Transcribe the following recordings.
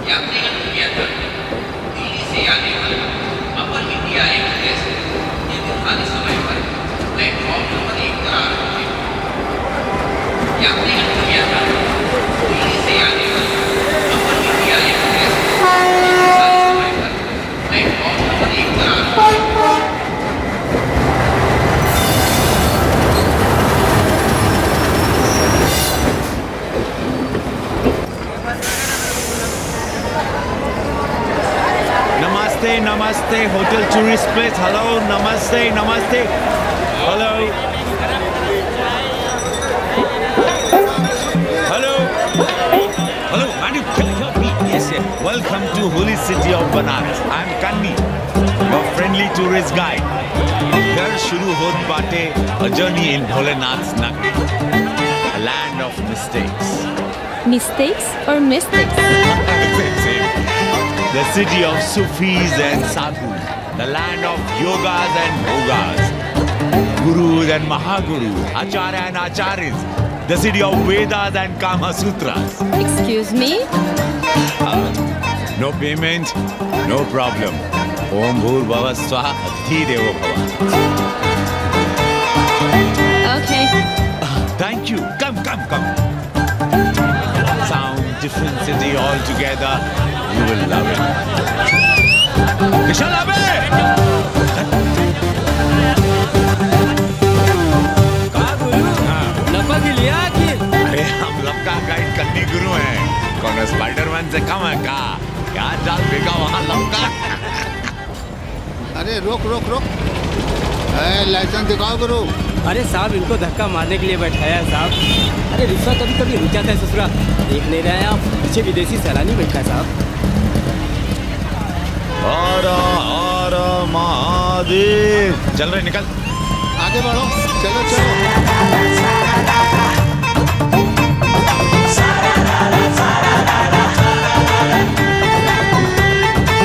यात्रीगण को किया था दिल्ली से आने वाला अपर इंडिया एक्सप्रेस ये निर्धारित समय पर प्लेटफॉर्म नंबर 1 पर आ रहे थे। यात्रीगण को किया था दिल्ली से आने वाला अपर इंडिया एक्सप्रेस ये निर्धारित समय पर प्लेटफॉर्म नंबर 1 पर आ रहे थे। Namaste, namaste, hotel tourist place. Hello, namaste, namaste. Hello. Hello. Hello, man, you can help me. Yes, yes. Welcome to holy city of Banaras. I'm Kanni, your friendly tourist guide. Here shuru hot baate a journey in Bholenath's Nagar, a land of mistakes. Mistakes or mystics? Same. The city of Sufis and Sadhus, the land of yogas and bhogas, gurus and mahagurus, acharya and acharyas, the city of Vedas and Kama Sutras. Excuse me? No payment, no problem. Om Bhur Bhava Swaha Adhi Devo Bhava. Okay. Thank you. Come. Sound, different city altogether. You will love it. Kishan Abe! अरे हम लपका guide करनी गुरु हैं। कौन Spiderman से कम है का? क्या जाल फेंका वहाँ लपका? अरे रोक लाइसेंस दिखाओ गुरु। अरे साहब, इनको धक्का मारने के लिए बैठाया है साहब। अरे रिश्ता कभी कभी रुक जाता है ससुरा। देख नहीं रहे हैं आप, पीछे विदेशी सैलानी बैठा है साहब। हर महादेव। चल रहे, निकल। आगे बढ़ो, चलो।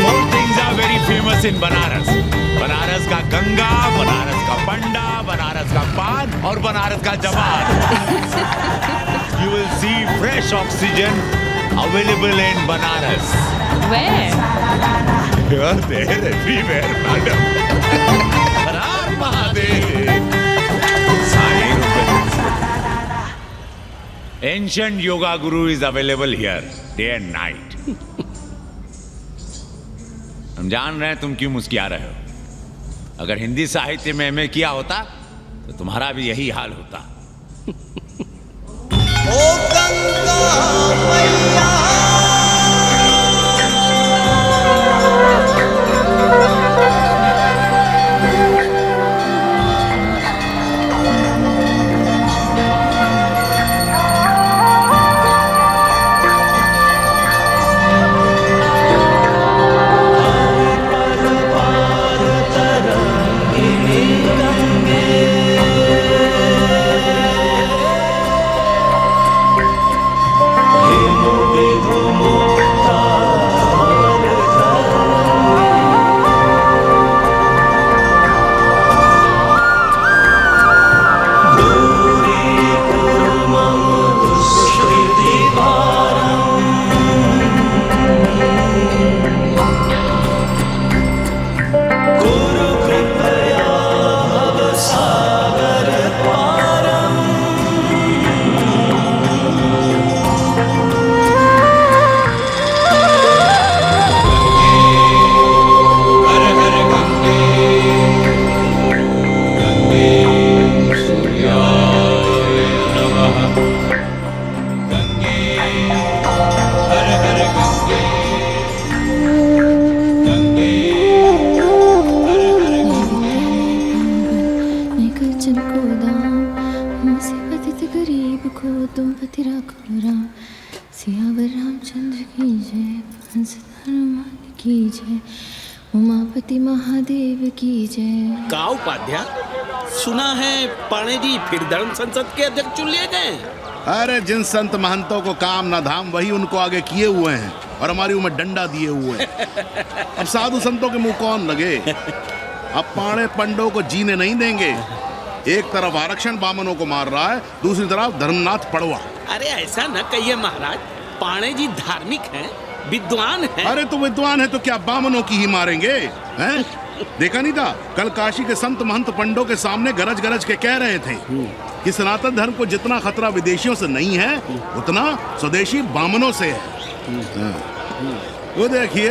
Four things are very famous in Banaras. Banaras का गंगा, बनारस का पंडा, बनारस का पान और बनारस का जवान। You will see fresh oxygen available in Banaras. Where? You are there everywhere, madam. Har Har Mahadev. Ancient yoga guru is available here, day and night. हम जान रहे हैं तुम क्यों मुस्कुरा रहे हो। अगर हिंदी साहित्य में एमए किया होता तो तुम्हारा भी यही हाल होता। ओ गंगा मैया उमापति महादेव की जय। का उपाध्याय, सुना है पाणे जी फिर धर्म संसद के अध्यक्ष चुन लिए गए। अरे जिन संत महंतों को काम ना धाम वही उनको आगे किए हुए हैं और हमारी उम्र डंडा दिए हुए हैं। अब साधु संतों के मुंह कौन लगे। अब पाणे पंडों को जीने नहीं देंगे। एक तरफ आरक्षण बामनों को मार रहा है, दूसरी तरफ धर्मनाथ पड़वा। अरे ऐसा न कहिए महाराज, पाणे जी धार्मिक हैं, विद्वान है। अरे तो विद्वान है तो क्या बामनों की ही मारेंगे हैं? देखा नहीं था कल काशी के संत महंत पंडों के सामने गरज गरज के कह रहे थे कि सनातन धर्म को जितना खतरा विदेशियों से नहीं है उतना स्वदेशी बामनों से है। हाँ। वो देखिए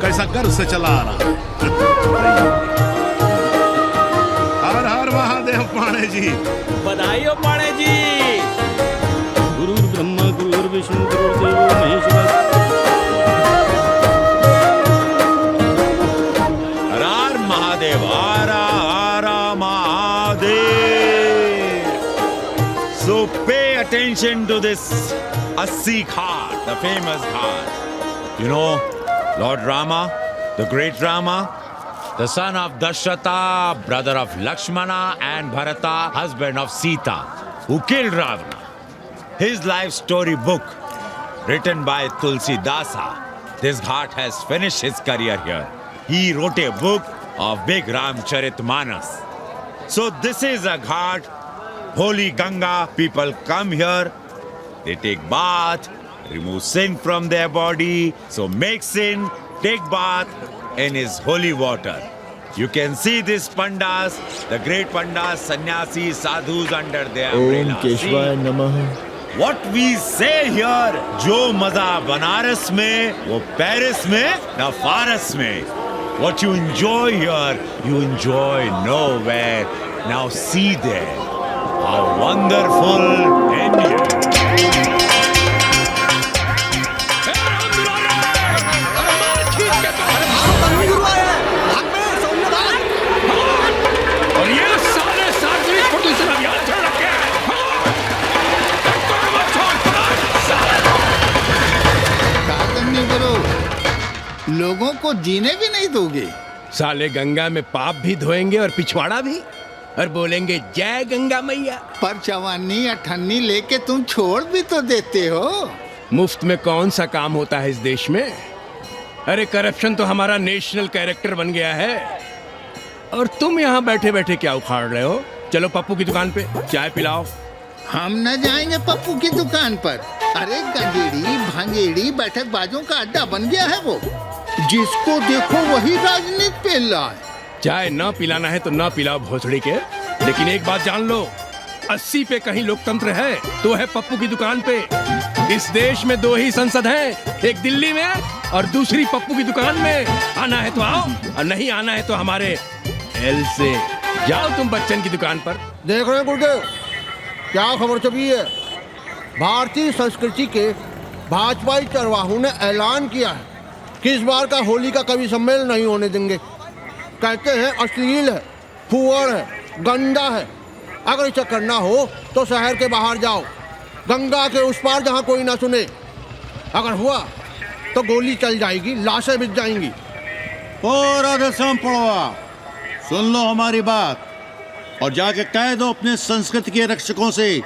कैसा गर्व से चला आ रहा है। हर हर महादेव पाणे जी। बधाई हो पाणे जी। गुरु ब्रह्मा गुरु विष्णु गुरुदेव महेश्वर। हर महादेव, आरा आरा Mahadev. So pay attention to this Assi Ghat, the famous Ghat. You know, Lord Rama, the great Rama, the son of Dasharatha, brother of Lakshmana, and Bharata, husband of Sita, who killed Ravana. His life story book, written by Tulsi Dasa. This Ghat has finished his career here. He wrote a book of Big Ramcharitmanas. So this is a Ghat, holy Ganga. People come here, they take bath, remove sin from their body. So make sin, take bath in his holy water. You can see these pandas, the great pandas, sannyasis, sadhus under their umbrella. केशवाय नमः. What we say here, जो मजा बनारस में, वो Paris में, न फारस में. What you enjoy here, you enjoy nowhere. Now see there, how wonderful India. और ये सारे सार्वजनिक प्रदूषण अभियान चल रखे हैं। लोगों को जीने भी नहीं दोगे। साले गंगा में पाप भी धोएंगे और पिछवाड़ा भी, और बोलेंगे जय गंगा मैया। पर चवानी अठन्नी लेके तुम छोड़ भी तो देते हो। मुफ्त में कौन सा काम होता है इस देश में? अरे करप्शन तो हमारा नेशनल कैरेक्टर बन गया है। और तुम यहाँ बैठे बैठे क्या उखाड़ रहे हो? चलो पप्पू की दुकान पे चाय पिलाओ। हम न जाएंगे पप्पू की दुकान पर। अरे गंजेड़ी भांगेड़ी बैठक बाजों का अड्डा बन गया है वो। जिसको देखो वही राजनीति पेल रहा है। चाय न पिलाना है तो न पिलाओ भोसड़ी के, लेकिन एक बात जान लो, 80 पे कहीं लोकतंत्र है तो है पप्पू की दुकान पे। इस देश में 2 ही संसद हैं, एक दिल्ली में और दूसरी पप्पू की दुकान में। आना है तो आओ और नहीं आना है तो हमारे एल से जाओ तुम बच्चन की दुकान पर। देख रहे हैं गुरुदेव, क्या खबर छपी है? भारतीय संस्कृति के भाजपाई चरवाहों ने ऐलान किया है कि इस बार का होली का कवि सम्मेलन नहीं होने देंगे। कहते हैं अश्लील है, फुअड़ है, गंदा है। अगर इसे करना हो तो शहर के बाहर जाओ, गंगा के उस पार जहाँ कोई ना सुने। अगर हुआ तो गोली चल जाएगी, लाशें बिक जाएंगी। और राधेश्याम पड़वा, सुन लो हमारी बात और जाके कह दो अपने संस्कृति के रक्षकों से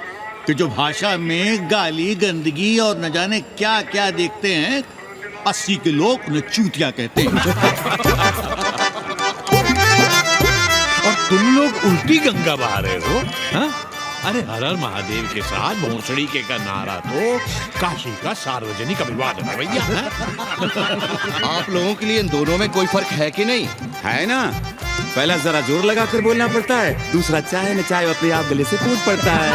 कि जो भाषा में गाली गंदगी और न जाने क्या क्या देखते हैं, 80 के लोग उन्हें चूतिया कहते हैं। और तुम लोग उल्टी गंगा बहा रहे हो, हाँ? अरे हर हर महादेव के साथ भोसड़ी के का नारा तो काशी का सार्वजनिक अभिवादन है भैया। आप लोगों के लिए इन दोनों में कोई फर्क है कि नहीं? है ना, पहला जरा जोर लगा कर बोलना पड़ता है, दूसरा चाहे न चाहे अपने आप गले से टूट पड़ता है।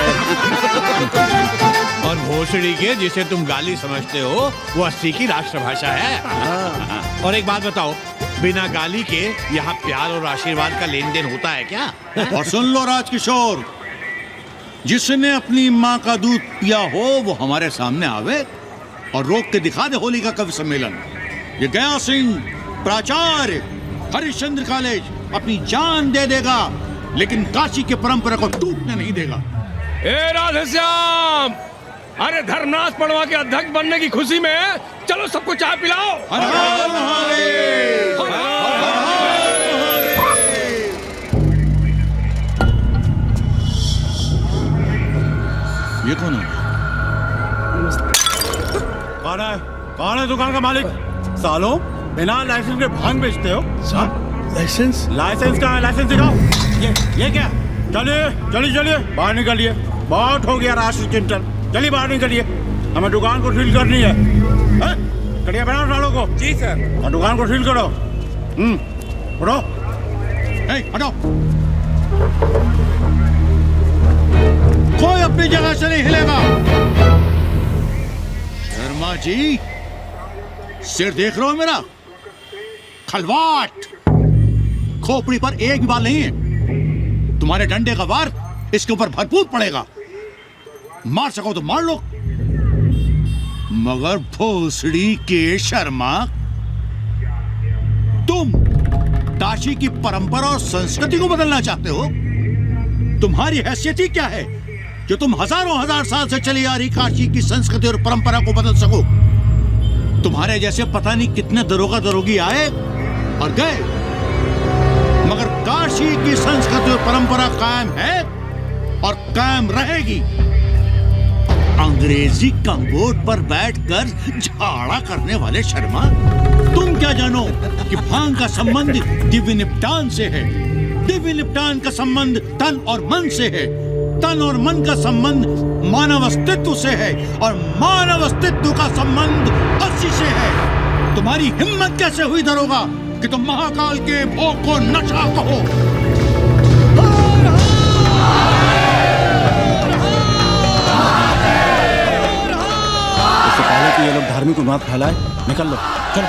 और भोसड़ी के जिसे तुम गाली समझते हो वो 80 की राष्ट्रभाषा है। और एक बात बताओ, बिना गाली के यहाँ प्यार और आशीर्वाद का लेन देन होता है क्या? और सुन लो राजकिशोर, जिसने अपनी माँ का दूध पिया हो वो हमारे सामने आवे और रोक के दिखा दे होली का कवि सम्मेलन। ये गया सिंह प्राचार्य हरिश्चंद्र कॉलेज अपनी जान दे देगा, लेकिन काशी के परंपरा को टूटने नहीं देगा। ए राधेश्याम, अरे धर्मनाथ पड़वा के अध्यक्ष बनने की खुशी में चलो सबको चाय पिलाओ। हर हर महादेव, हर हर ये कौन है? कौन है दुकान का मालिक? सालों बिना लाइसेंस के भांग बेचते हो? लाइसेंस? लाइसेंस कहाँ है? लाइसेंस दिखाओ। ये क्या? चलिए चलिए चलिए बाहर निकलिए, बहुत हो गया राष्ट्र चिंतन। चलिए बाहर निकलिए, हमें दुकान को सील करनी है। कड़िया पहनाओ सालों को। जी सर। और दुकान को सील करो। उठो। हटो। कोई अपनी जगह से नहीं हिलेगा। शर्मा जी, सिर देख रहे हो मेरा? खलवाट, खोपड़ी पर एक भी बाल नहीं है। तुम्हारे डंडे का वार इसके ऊपर भरपूर पड़ेगा। मार सको तो मार लो, मगर भोसड़ी के शर्मा, तुम काशी की परंपरा और संस्कृति को बदलना चाहते हो? तुम्हारी हैसियत ही क्या है जो तुम हजारों हजार साल से चली आ रही काशी की संस्कृति और परंपरा को बदल सको? तुम्हारे जैसे पता नहीं कितने दरोगा दरोगी आए और गए, मगर काशी की संस्कृति और परंपरा कायम है और कायम रहेगी। अंग्रेजी कम्बोर्ड पर बैठकर झाड़ा करने वाले शर्मा, तुम क्या जानो कि भांग का संबंध दिव्य निपटान से है। दिव्य निपटान का संबंध तन और मन से है। तन और मन का संबंध मानव अस्तित्व से है और मानव अस्तित्व का संबंध अस्सी से है। तुम्हारी हिम्मत कैसे हुई दरोगा कि तुम महाकाल के भोग को नशा कहो? इससे पहले कि ये लोग धार्मिक उन्माद फैलाए, निकल लो, चलो।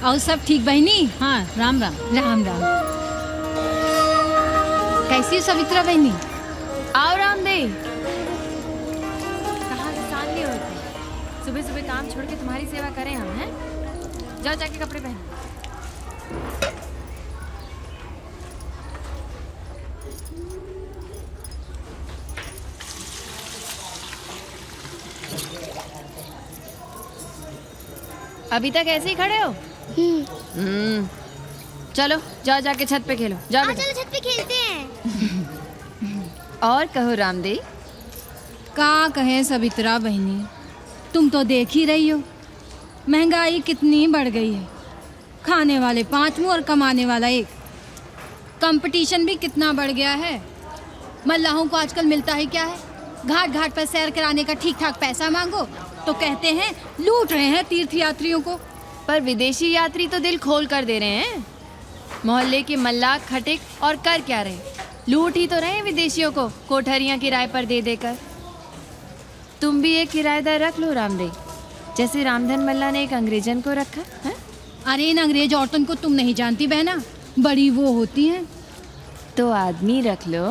और सब ठीक बहनी? हाँ, राम राम। राम राम। कैसी हो सवित्रा बहनी? आओ रामदेव। कहाँ से सान लिए होते? सुबह सुबह काम छोड़ के तुम्हारी सेवा करें हम, हैं? जाओ जाके कपड़े पहनो। अभी तक ऐसे ही खड़े हो? चलो जाओ जाके छत पे खेलो। जाओ बेटा। चलो छत पे खेलते हैं। और कहो रामदेव। का कहे सवित्रा बहनी, तुम तो देख ही रही हो महंगाई कितनी बढ़ गई है। खाने वाले 5 मुंह और कमाने वाला 1। कंपटीशन भी कितना बढ़ गया है। मल्लाहों को आजकल मिलता है क्या है? घाट घाट पर सैर कराने का ठीक ठाक पैसा मांगो तो कहते हैं लूट रहे हैं तीर्थ यात्रियों को। पर विदेशी यात्री तो दिल खोल कर दे रहे हैं। मोहल्ले के मल्लाह खटिक और कर क्या रहे, लूट ही तो रहे हैं विदेशियों को कोठरियां किराए पर दे देकर। तुम भी एक किराएदार रख लो रामदेव, जैसे रामधन मल्ला ने एक अंग्रेजन को रखा है? अरे इन अंग्रेज औरतों को तुम नहीं जानती बहना, बड़ी वो होती हैं। तो आदमी रख लो,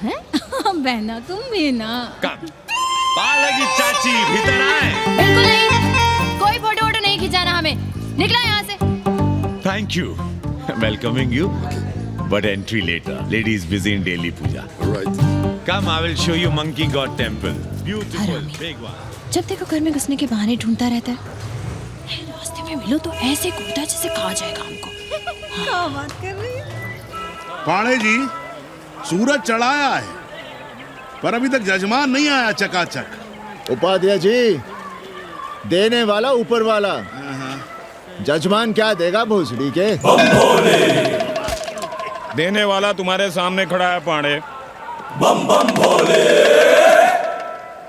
हैं? बहना तुम भी ना। पालगी चाची भीतर आए। बिल्कुल नहीं, कोई फोटो वोटो नहीं खिंचाना हमें। निकला यहाँ से। Thank you. Welcoming you, but entry later. Ladies busy in daily puja. Right. Come, I will show you Monkey God Temple. Beautiful, big one. जब देखो घर में घुसने के बहाने ढूंढता रहता है। रास्ते में मिलो तो ऐसे कूदा जैसे खा जाएगा हमको। क्या बात कर रही है? पाणे जी, सूरज चढ़ाया है पर अभी तक जजमान नहीं आया चकाचक। उपाध्याय जी, देने वाला ऊपर वाला, जजमान क्या देगा भोसड़ी के? देने वाला तुम्हारे सामने खड़ा है पांडे। बम बम भोले।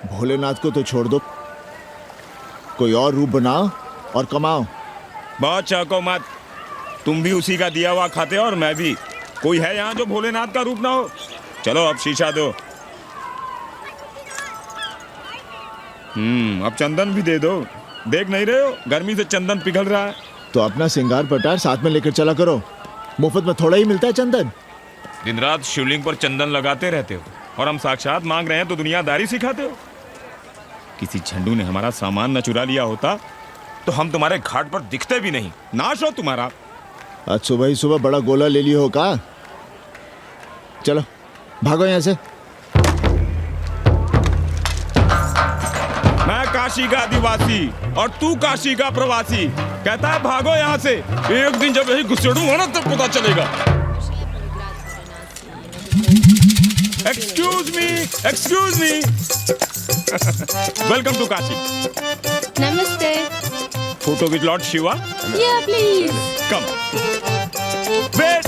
भोलेनाथ को तो छोड़ दो, कोई और रूप बनाओ और कमाओ। बहुत चाको मत, तुम भी उसी का दिया हुआ खाते हो और मैं भी। कोई है यहाँ जो भोलेनाथ का रूप ना हो? चलो अब शीशा दो। अब चंदन भी दे दो। देख नहीं रहे हो गर्मी से चंदन पिघल रहा है। तो अपना सिंगार पटार साथ में लेकर चला करो, मुफ्त में थोड़ा ही मिलता है चंदन। दिन रात शिवलिंग पर चंदन लगाते रहते हो और हम साक्षात मांग रहे हैं तो दुनियादारी सिखाते हो। किसी झंडू ने हमारा सामान न चुरा लिया होता तो हम तुम्हारे घाट पर दिखते भी नहीं। नाश हो तुम्हारा। आज सुबह ही सुबह बड़ा गोला ले लियो हो का? चलो भागो यहाँ से। मैं काशी का आदिवासी और तू काशी का प्रवासी। कहता है भागो यहाँ से। एक दिन जब यही घुसेड़ूंगा ना तब पता चलेगा। Excuse me welcome to Kashi. नमस्ते। Photo with lord Shiva. Yeah, please. Come. Wait,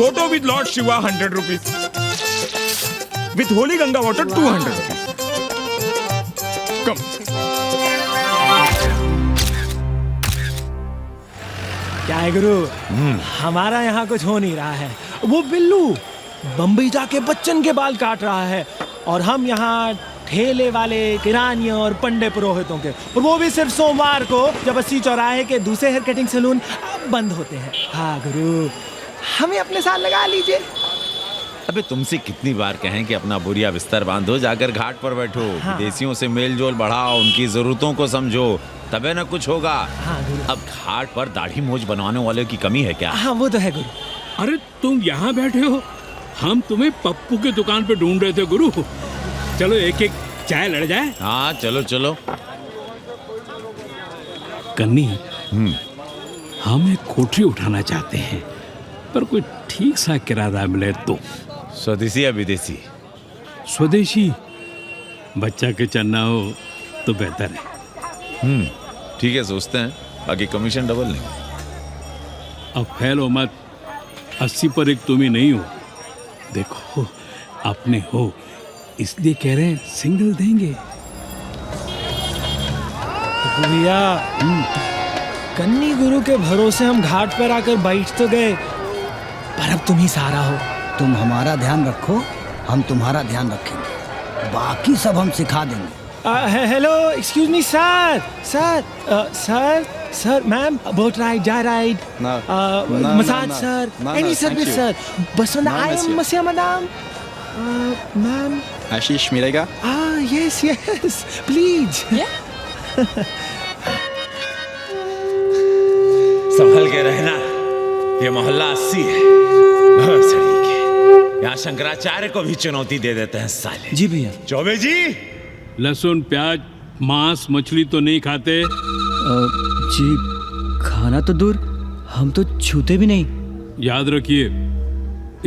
photo with lord Shiva 100 rupees, with holy Ganga water 200 rupees. Come. क्या है गुरु, हमारा यहाँ कुछ हो नहीं रहा है। वो बिल्लू बम्बई जाके बच्चन के बाल काट रहा है और हम यहाँ ठेले वाले, किरानियों और पंडे पुरोहितों के, और वो भी सिर्फ सोमवार को, जब 80 चौराहे के दूसरे हेयर कटिंग सैलून बंद होते हैं। हाँ गुरु, हमें अपने साथ लगा लीजिए। अबे तुमसे कितनी बार कहें कि अपना बोरिया बिस्तर बांधो, जाकर घाट पर बैठो, हाँ। विदेशियों से मेल जोल बढ़ाओ, उनकी जरूरतों को समझो, तबे ना कुछ होगा। हाँ गुरु। अब घाट पर दाढ़ी मूछ बनवाने वाले की कमी है क्या? हाँ वो तो है गुरु। अरे तुम यहाँ बैठे हो, हम तुम्हें पप्पू की दुकान पे ढूंढ रहे थे गुरु। चलो एक एक चाय लड़ जाए। हाँ चलो चलो। कन्नी, हम एक कोठरी उठाना चाहते हैं, पर कोई ठीक सा किराया मिले तो। स्वदेशी या विदेशी? स्वदेशी, बच्चा के चन्ना हो तो बेहतर है। ठीक है, सोचते हैं, बाकी कमीशन डबल नहीं। अब फैलो मत, 80 पर एक तुम ही नहीं हो। देखो अपने हो, इसलिए कह रहे हैं सिंगल देंगे। भैया, कन्नी गुरु के भरोसे हम घाट पर आकर बैठ तो गए, पर अब तुम ही सहारा हो। तुम हमारा ध्यान रखो, हम तुम्हारा ध्यान रखेंगे, बाकी सब हम सिखा देंगे। Hello, excuse me sir, sir, ma'am, boat ride, जा ride, massage sir, any service sir, Basant I am मसिया मैडम, मैम। आशीष मिलेगा? Yes yes please. संभल के रहना, ये मोहल्ला 80 है, भोसड़ी के। यहाँ शंकराचार्य को भी चुनौती दे देते हैं साले। जी भैया। चौबे जी, लहसुन, प्याज, मांस, मछली तो नहीं खाते? जी खाना तो दूर, हम तो छूते भी नहीं। याद रखिए,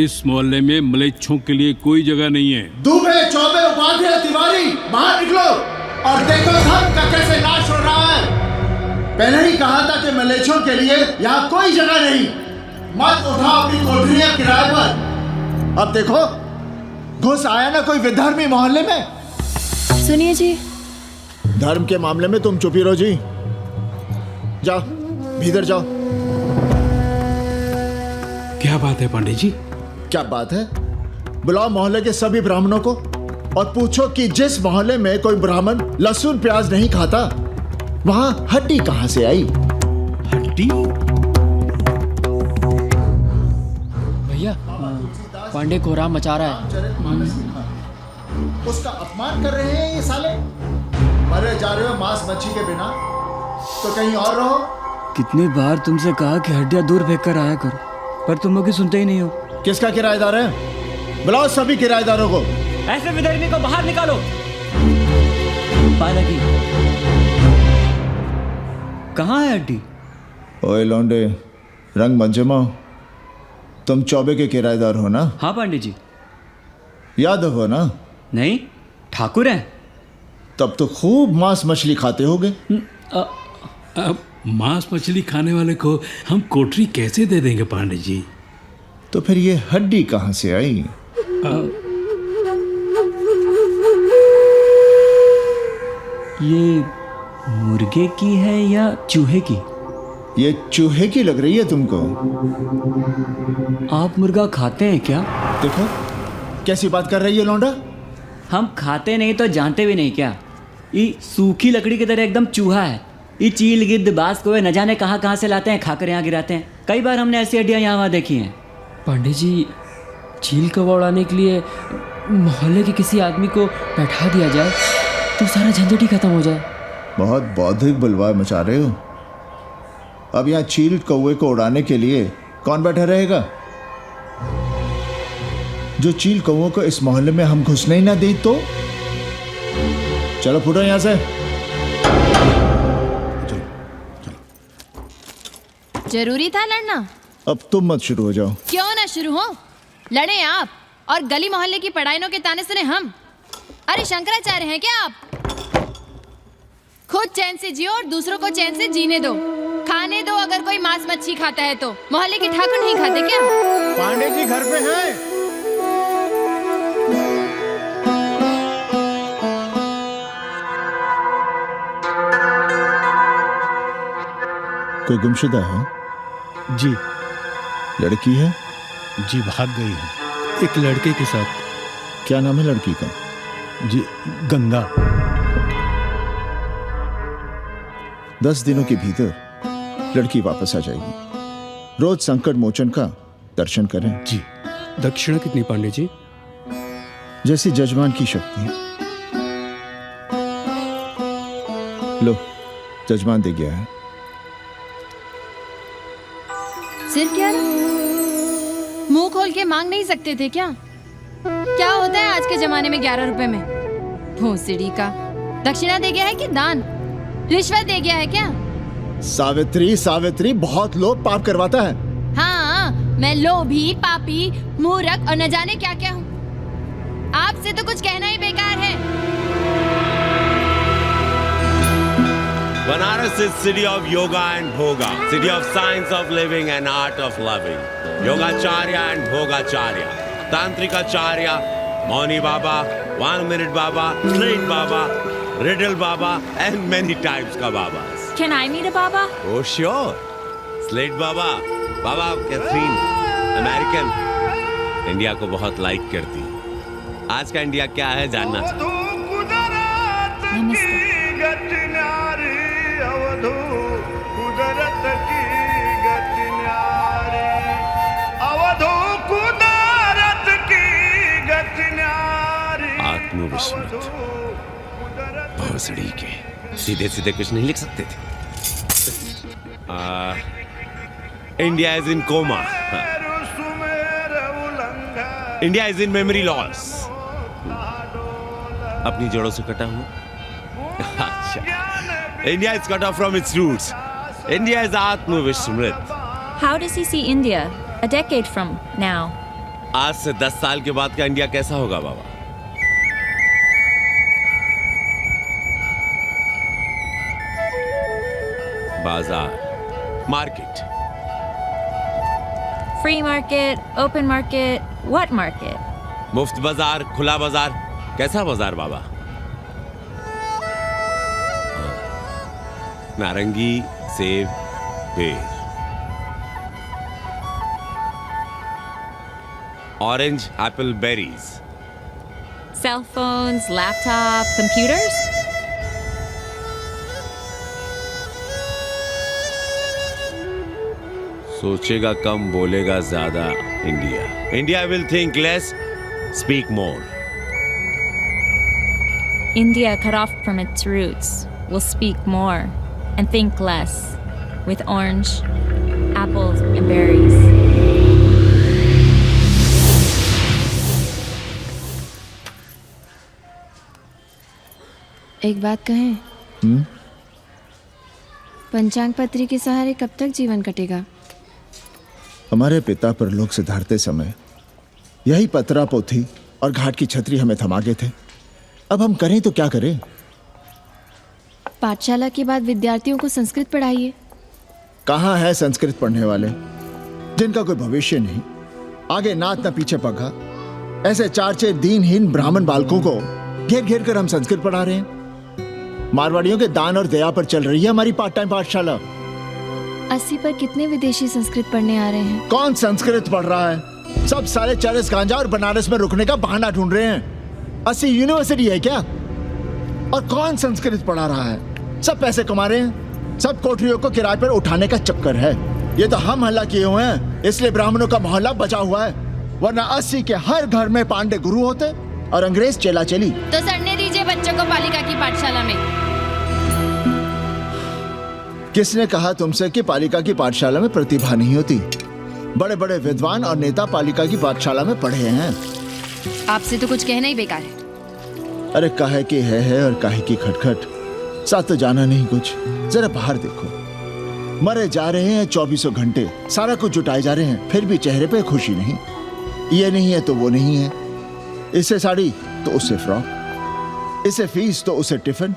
इस मोहल्ले में मलेच्छों के लिए कोई जगह नहीं है। दुबे, चौबे, उपाध्याय, तिवारी, बाहर निकलो और देखो धर्म का कैसे नाश हो रहा है। पहले ही कहा था कि मलेच्छों के लिए यहाँ कोई जगह नहीं। मत उठाओ अपनी कोठरियाँ किराए पर। अब देखो, घुस आया ना कोई विधर्मी मोहल्ले में। सुनिए जी, धर्म के मामले में तुम चुप ही रहो जी। जाओ, भीतर जाओ। क्या बात है पंडित जी? क्या बात है? बुलाओ मोहल्ले के सभी ब्राह्मणों को और पूछो कि जिस मोहल्ले में कोई ब्राह्मण लहसुन प्याज नहीं खाता, वहां हड्डी कहां से आई? हड्डी? भैया, पांडे कोहराम मचा रहा है। उसका अपमान कर रहे हैं ये साले। मरे जा रहे हो मांस मच्छी के बिना, तो कहीं और रहो। कितनी बार तुमसे कहा कि हड्डियां दूर फेंक कर आया करो, पर तुम लोग सुनते ही नहीं हो। किसका किराएदार है? बुलाओ सभी किराएदारों को। ऐसे विधर्मी को बाहर निकालो। पालकी, कहाँ है हड्डी? ओए लौंडे, रंग मत जमाओ। तुम चौबे के किराएदार हो ना? हाँ पंडित जी। यादव हो ना? नहीं, ठाकुर हैं। तब तो खूब मांस मछली खाते होगे। अब मांस मछली खाने वाले को हम कोठरी कैसे दे देंगे पांडे जी? तो फिर ये हड्डी कहाँ से आई? ये मुर्गे की है या चूहे की? ये चूहे की लग रही है तुमको। आप मुर्गा खाते हैं क्या? देखो कैसी बात कर रही है लौंडा। हम खाते नहीं तो जानते भी नहीं क्या? ये सूखी लकड़ी की तरह एकदम चूहा है। ये चील, गिद्ध, बाज को न जाने कहाँ से लाते हैं, खाकर यहाँ गिराते हैं। कई बार हमने ऐसी हड्डियाँ यहाँ वहाँ देखी हैं। पंडित जी, चील को उड़ाने के लिए मोहल्ले के किसी आदमी को बैठा दिया जाए तो सारा झंझट ही खत्म हो जाए। बहुत बौद्धिक बलवा मचा रहे हो। अब यहाँ चील कौवे को उड़ाने के लिए कौन बैठा रहेगा? जो चील कौवों को इस मोहल्ले में हम घुसने ही ना दें तो? चलो फुटो यहाँ से। जरूरी था लड़ना? अब तुम मत शुरू हो जाओ। क्यों ना शुरू हो? लड़े आप और गली मोहल्ले की पढ़ाइयों के ताने सुने हम। अरे शंकराचार्य हैं क्या आप? खुद चैन से जियो और दूसरों को चैन से जीने दो। खाने दो अगर कोई मांस मच्छी खाता है तो। मोहल्ले के ठाकुर नहीं खाते क्या? पांडे जी घर पे हैं? कोई गुमशुदा है? जी। लड़की है? जी भाग गई है एक लड़के के साथ। क्या नाम है लड़की का? जी गंगा। 10 दिनों के भीतर लड़की वापस आ जाएगी। रोज संकट मोचन का दर्शन करें। जी। दक्षिणा कितनी पांडे जी? जैसी जजमान की शक्ति। लो, जजमान दे गया है। सिर्फ क्या मुंह खोल के मांग नहीं सकते थे क्या? क्या होता है आज के जमाने में 11 रुपए में? भोसड़ी का दक्षिणा दे गया है कि दान? रिश्वत दे गया है क्या? सावित्री, सावित्री बहुत लोभ पाप करवाता है। हाँ, मैं लोभी, पापी, मूर्ख और न जाने क्या क्या हूँ। आपसे तो कुछ कहना ही बेकार है। Banaras is city of yoga and bhoga, city of science of living and art of loving. Yogacharya and Bhogacharya, Tantrikacharya, Mauni Baba, 1 minute Baba, straight Baba, riddle Baba and many types ka Babas. Can I meet a Baba? Oh sure, Slate Baba, Baba Catherine, American, India को बहुत like करती। आज का India क्या है जानना चाहती। नमस्ते। आत्मविस्मृत भोसड़ी के सीधे सीधे कुछ नहीं लिख सकते थे। India is in coma, India is in memory loss. अपनी जड़ों से कटा हूं। अच्छा, India is cut off from its roots. India is आत्मविस्मृत। How does he see India a decade from now? आज से 10 साल के बाद का इंडिया कैसा होगा बाबा? बाजार, market. Free market, open market, what market? मुफ्त बाजार, खुला बाजार, कैसा बाजार बाबा? नारंगी, सेब, बेर। Orange, apple, berries. Cell phones, laptop, computers? सोचेगा कम, बोलेगा ज्यादा India. India will think less, speak more. India, cut off from its roots, will speak more and think less, with orange, apples, and berries. एक बात कहें? पंचांग पत्री के सहारे कब तक जीवन कटेगा? हमारे पिता परलोक से धारते समय यही पतरा पोथी और घाट की छतरी हमें थमा गए थे। अब हम करें तो क्या करें? पाठशाला के बाद विद्यार्थियों को संस्कृत पढ़ाइए। कहाँ है संस्कृत पढ़ने वाले जिनका कोई भविष्य नहीं, आगे नात न पीछे पगा। ऐसे 4 दीनहीन ब्राह्मण बालकों को घेर घेर कर हम संस्कृत पढ़ा रहे हैं। मारवाड़ियों के दान और दया पर चल रही है हमारी पार्ट टाइम पाठशाला। 80 पर कितने विदेशी संस्कृत पढ़ने आ रहे हैं? कौन संस्कृत पढ़ रहा है? सब सारे चरस गांजा और बनारस में रुकने का बहाना ढूंढ रहे हैं। 80 यूनिवर्सिटी है क्या? और कौन संस्कृत पढ़ा रहा है? सब पैसे कमा रहे हैं। सब कोठरियों को किराए पर उठाने का चक्कर है। ये तो हम हल्ला किए हुए हैं, इसलिए ब्राह्मणों का मोहल्ला बचा हुआ है। वरना 80 के हर घर में पांडे गुरु होते और अंग्रेज चेला चली। तो सड़ने दीजिए बच्चों को पालिका की पाठशाला में। किसने कहा तुमसे कि पालिका की पाठशाला में प्रतिभा नहीं होती? बड़े बड़े विद्वान और नेता पालिका की पाठशाला में पढ़े हैं। आपसे तो कुछ कहना ही बेकार है। अरे काहे की है और काहे की खटखट, साथ तो जाना नहीं कुछ। जरा बाहर देखो, मरे जा रहे हैं 24 घंटे, सारा कुछ जुटाए जा रहे हैं, फिर भी चेहरे पे खुशी नहीं। ये नहीं है तो वो नहीं है, इसे साड़ी तो उससे फ्रॉक, इसे फीस तो उसे टिफिन,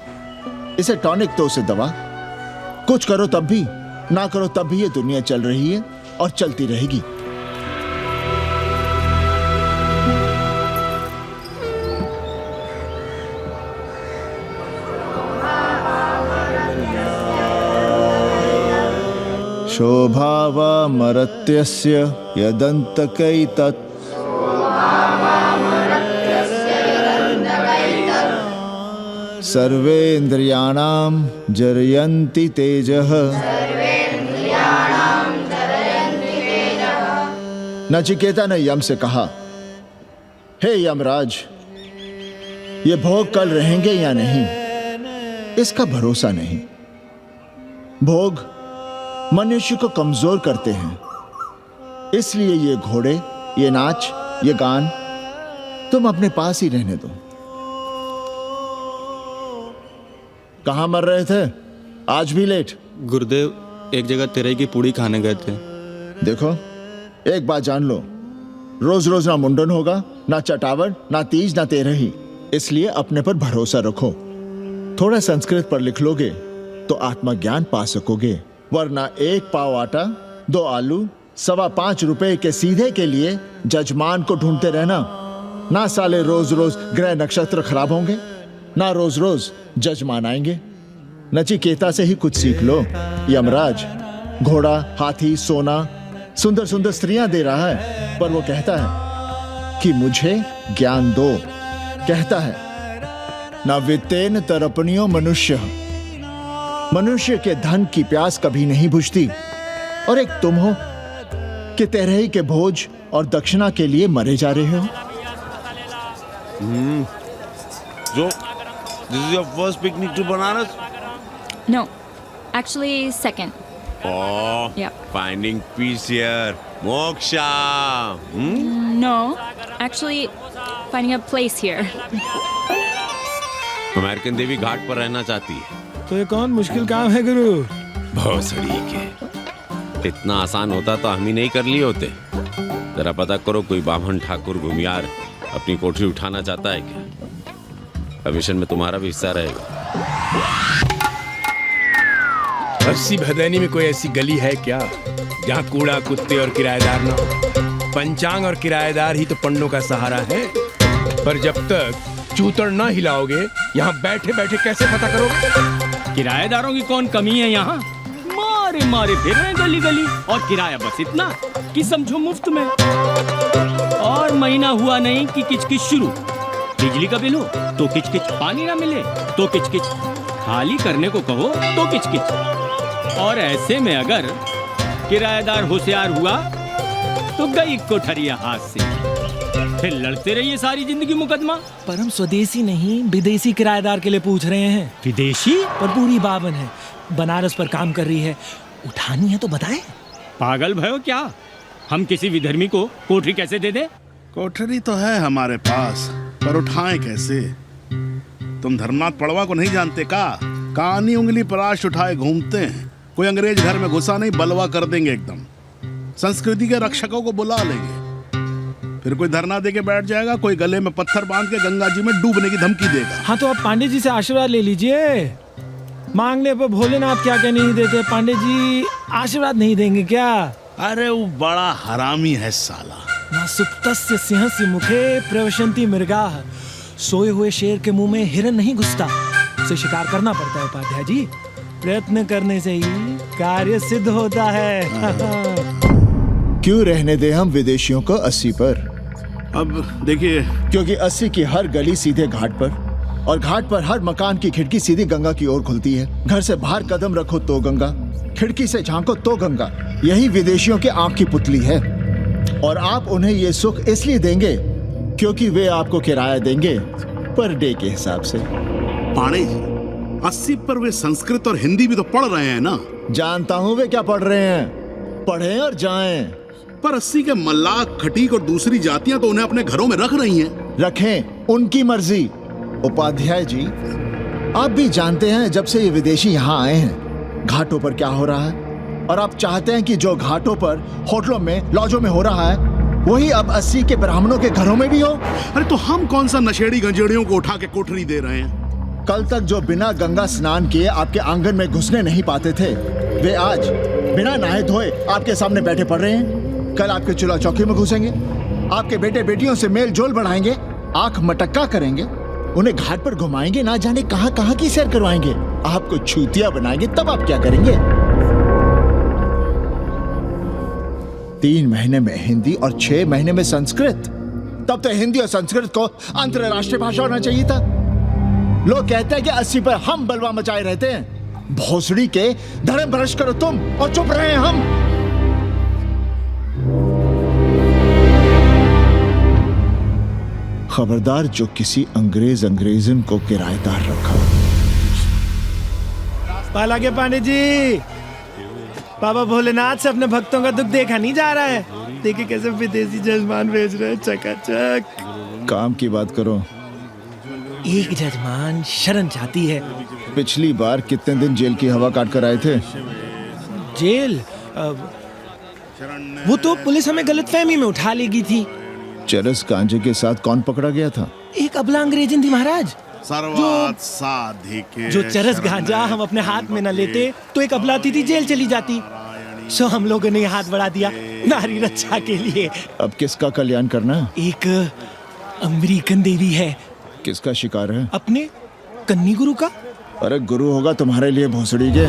इसे टॉनिक तो उसे दवा। कुछ करो तब भी, ना करो तब भी ये दुनिया चल रही है और चलती रहेगी। शोभावामरत्यस्य यदन्तकैतत् सर्वेन्द्रियाणां जरयन्ति तेजः नचिकेता ने यम से कहा, हे यमराज, ये भोग कल रहेंगे या नहीं, इसका भरोसा नहीं। भोग मनुष्य को कमजोर करते हैं, इसलिए ये घोड़े, ये नाच, ये गान तुम अपने पास ही रहने दो। कहां मर रहे थे आज भी लेट? गुरुदेव, एक जगह तेरई की पूड़ी खाने गए थे। देखो, एक बात जान लो, रोज रोज ना मुंडन होगा, ना चटावट, ना तीज, ना तेरही। इसलिए अपने पर भरोसा रखो। थोड़ा संस्कृत पर लिख लोगे तो आत्मज्ञान पा सकोगे, वरना 1 पाव आटा, 2 आलू, 5.25 रुपए के सीधे के लिए जजमान को ढूंढते रहना। ना साले रोज रोज ग्रह नक्षत्र खराब होंगे, ना रोज रोज जजमान आएंगे। नचिकेता से ही कुछ सीख लो। यमराज घोड़ा, हाथी, सोना, सुंदर सुंदर स्त्रियां दे रहा है, पर वो कहता है कि मुझे ज्ञान दो। कहता है, न वित्तेन तरपणियो मनुष्य, मनुष्य के धन की प्यास कभी नहीं बुझती। और एक तुम हो कि तेरही के भोज और दक्षिणा के लिए मरे जा रहे हो। So, this is your first picnic to Banaras? No, actually second. Oh, Yep. finding peace here. Moksha. No, actually finding a place here. American देवी घाट पर रहना चाहती है। तो ये कौन मुश्किल काम है गुरु? भोसड़ी के, इतना आसान होता तो हम ही नहीं कर लिए होते। जरा पता करो, कोई बामन ठाकुर घुमियार अपनी कोठरी उठाना चाहता है क्या? कमीशन में तुम्हारा भी हिस्सा रहेगा। 80 भदैनी में कोई ऐसी गली है क्या जहाँ कूड़ा, कुत्ते और किराएदार ना हो? पंचांग और किराएदार ही तो पंडों का सहारा है। पर जब तक चूतड़ ना हिलाओगे, यहाँ बैठे बैठे कैसे पता करोगे? किराएदारों की कौन कमी है यहाँ? मारे मारे फिर रहे गली गली, और किराया बस इतना कि समझो मुफ्त में। और महीना हुआ नहीं कि किचकिच शुरू। बिजली का बिल हो तो किचकिच, पानी ना मिले तो किचकिच, खाली करने को कहो तो किचकिच। और ऐसे में अगर किराएदार होशियार हुआ तो गई कोठरिया हाथ से, फिर लड़ते रहिए सारी जिंदगी मुकदमा। पर हम स्वदेशी नहीं, विदेशी किराएदार के लिए पूछ रहे हैं। विदेशी? पर पूरी बावन है, बनारस पर काम कर रही है, उठानी है तो बताएं। पागल भयो क्या? हम किसी विधर्मी को कोठरी कैसे दे दे? कोठरी तो है हमारे पास, पर उठाएं कैसे? तुम धर्मनाथ पड़वा को नहीं जानते का? कानी उंगली पराश उठाए घूमते हैं। कोई अंग्रेज घर में घुसा नहीं, बलवा कर देंगे एकदम। संस्कृति के रक्षकों को बुला लेंगे, फिर कोई धरना दे के बैठ जाएगा, कोई गले में पत्थर बांध के गंगा जी में डूबने की धमकी देगा। हाँ तो आप पांडे जी से आशीर्वाद ले लीजिए। मांगने पर भोलेनाथ क्या क्या नहीं देते, पांडे जी आशीर्वाद नहीं देंगे क्या? अरे वो बड़ा हरामी है साला। ना सुप्तस्य सिंहस्य मुखे प्रवशन्ति मृगाः, सोए हुए शेर के मुंह में हिरन नहीं घुसता, उसे शिकार करना पड़ता है उपाध्याय जी। प्रयत्न करने से ही कार्य सिद्ध होता है। क्यों रहने दे हम विदेशियों को 80 पर? अब देखिए, क्योंकि 80 की हर गली सीधे घाट पर, और घाट पर हर मकान की खिड़की सीधी गंगा की ओर खुलती है। घर से बाहर कदम रखो तो गंगा, खिड़की से झांको तो गंगा। यही विदेशियों के आंख की पुतली है। और आप उन्हें ये सुख इसलिए देंगे क्योंकि वे आपको किराया देंगे पर डे के हिसाब से। पाणे जी, 80 पर वे संस्कृत और हिंदी भी तो पढ़ रहे हैं ना? जानता हूँ वे क्या पढ़ रहे हैं, पढ़ें और जाएं। पर 80 के मल्लाक, खटीक और दूसरी जातियां तो उन्हें अपने घरों में रख रही हैं। रखें, उनकी मर्जी। उपाध्याय जी, आप भी जानते हैं जब से ये विदेशी यहाँ आए हैं घाटों पर क्या हो रहा है, और आप चाहते हैं कि जो घाटों पर, होटलों में, लॉजों में हो रहा है वही अब 80 के ब्राह्मणों के घरों में भी हो। अरे तो हम कौन सा नशेड़ी गंजेड़ियों को उठा के कोठरी दे रहे हैं? कल तक जो बिना गंगा स्नान किए आपके आंगन में घुसने नहीं पाते थे, वे आज बिना नहाए धोए आपके सामने बैठे पड़ रहे हैं। कल आपके चूल्हा चौकी में घुसेंगे, आपके बेटे बेटियों से मेल जोल बढ़ाएंगे, आंख मटक्का करेंगे, उन्हें घाट पर घुमाएंगे, ना जाने कहां कहां की सैर करवाएंगे, आपको छूतिया बनाएंगे। तब आप क्या करेंगे? 3 महीने में हिंदी और 6 महीने में संस्कृत। तब तो हिंदी और संस्कृत को अंतरराष्ट्रीय भाषा होना चाहिए था। लोग कहते हैं कि 80 पर हम बलवा मचाए रहते हैं। भोसड़ी के धर्म भ्रष्ट करो तुम और चुप रहे हम। खबरदार जो किसी अंग्रेजन को किराएदार रखा। पाला के पांडे जी, बाबा भोलेनाथ से अपने भक्तों का दुख देखा नहीं जा रहा है। देखिए कैसे विदेशी जजमान भेज रहे हैं चकाचक। काम की बात करो। एक जजमान शरण चाहती है। पिछली बार कितने दिन जेल की हवा काट कर आए थे? जेल वो तो पुलिस हमें गलतफहमी में उठा लेगी थी। चरस गांजे के साथ कौन पकड़ा गया था? एक अबला अंग्रेजन थी महाराज। सर्वात साधिके जो चरस गांजा हम अपने हाथ में न लेते तो एक अबलाती थी जेल चली जाती। सो हम लोगों ने हाथ बढ़ा दिया नारी रक्षा के लिए। अब किसका कल्याण करना? एक अमेरिकन देवी है। किसका शिकार है? अपने कन्नी गुरु का। अरे गुरु होगा तुम्हारे लिए भोसड़ी के।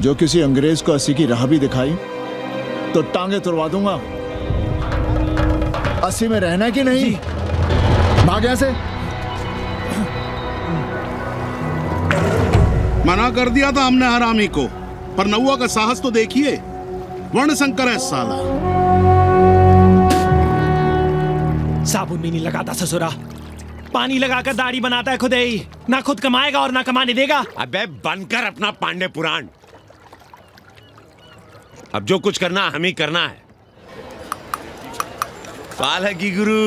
जो किसी अंग्रेज को 80 की राह भी दिखाई तो टांगे तुड़वा दूंगा। 80 में रहना कि नहीं? भाग यहाँ से। मना कर दिया था हमने हरामी को, पर नौआ का साहस तो देखिए। वर्ण संकर है साला। साबुन भी नहीं लगाता ससुरा, पानी लगाकर दाढ़ी बनाता है खुद ही। ना खुद कमाएगा और ना कमाने देगा। अबे बनकर अपना पांडे पुराण। अब जो कुछ करना हम ही करना है। पाला की गुरु।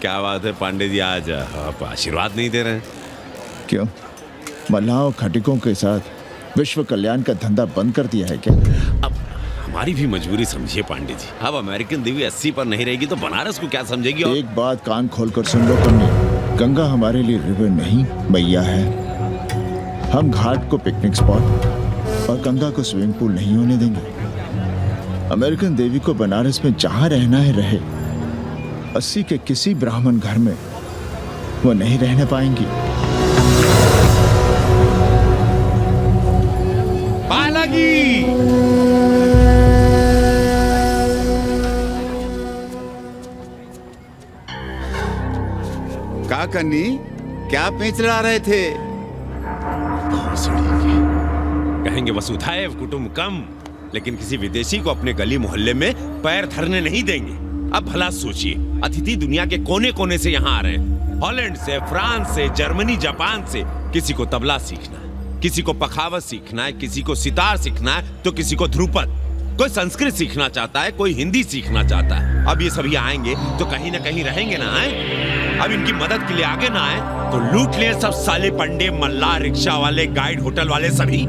क्या बात है पांडे जी, आज आप आशीर्वाद नहीं दे रहे हैं? क्यों? मल्लाहों खटिकों के साथ विश्व कल्याण का धंधा बंद कर दिया है क्या? अब हमारी भी मजबूरी समझिए पांडे जी। अब अमेरिकन देवी 80 पर नहीं रहेगी तो बनारस को क्या समझेगी? और एक बात कान खोलकर सुन लो कन्नी, गंगा हमारे लिए रिवर नहीं मैया है। हम घाट को पिकनिक स्पॉट और गंगा को स्विमिंग पूल नहीं होने देंगे। अमेरिकन देवी को बनारस में जहां रहना है रहे। 80 के किसी ब्राह्मण घर में वो नहीं रहने पाएंगी। बालाजी! का कन्नी, क्या पेच ला रहे थे? कहेंगे वसुधैव कुटुंबकम, लेकिन किसी विदेशी को अपने गली मोहल्ले में पैर धरने नहीं देंगे। अब भला सोचिए, अतिथि दुनिया के कोने कोने से यहाँ आ रहे हैं। हॉलैंड से, फ्रांस से, जर्मनी, जापान से। किसी को तबला सीखना है, किसी को पखावत सीखना है, किसी को सितार सीखना है, तो किसी को ध्रुपद। कोई संस्कृत सीखना चाहता है, कोई हिंदी सीखना चाहता है। अब ये सभी आएंगे तो कहीं ना कहीं रहेंगे ना। आए अब इनकी मदद के लिए आगे ना आए तो लूट लिए सब साले पंडे, मल्ला, रिक्शा वाले, गाइड, होटल वाले सभी।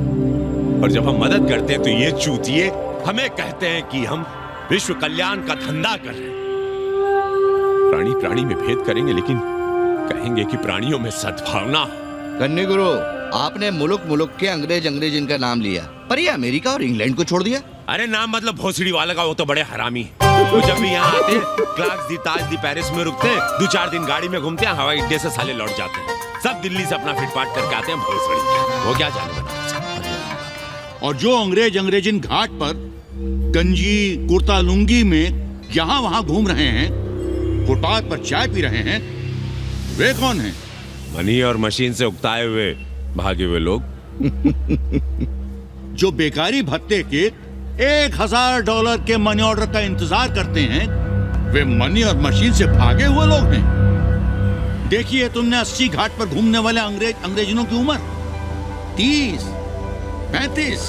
और जब हम मदद करते हैं तो ये चूतिए हमें कहते हैं कि हम विश्व कल्याण का धंधा कर रहे हैं। प्राणी प्राणी में भेद करेंगे, लेकिन कहेंगे कि प्राणियों में सद्भावना। कन्नी गुरु, आपने मुल्क मुल्क के अंग्रेज इनका नाम लिया, पर ये अमेरिका और इंग्लैंड को छोड़ दिया। अरे नाम मतलब भोसड़ी वाला का, वो तो बड़े हरामी है। वो जब भी यहाँ आते क्लार्क्स दी, ताज दी, पेरिस में रुकते, 2-4 दिन गाड़ी में घूमते हैं, हवाई अड्डे से साले लौट जाते हैं। सब दिल्ली से अपना फिटपाट करके आते हैं भोसड़ी। वो क्या जाने बनारस। और जो अंग्रेजिन घाट पर गंजी कुर्ता लुंगी में यहाँ वहाँ घूम रहे हैं, फुटपाथ पर चाय पी रहे हैं, वे कौन हैं? मनी और मशीन से उकताए हुए भागे हुए लोग। जो बेकारी भत्ते के $1000 के मनी ऑर्डर का इंतजार करते हैं, वे मनी और मशीन से भागे हुए लोग हैं। देखिए तुमने 80 घाट पर घूमने वाले अंग्रेजनों की उम्र 30-35।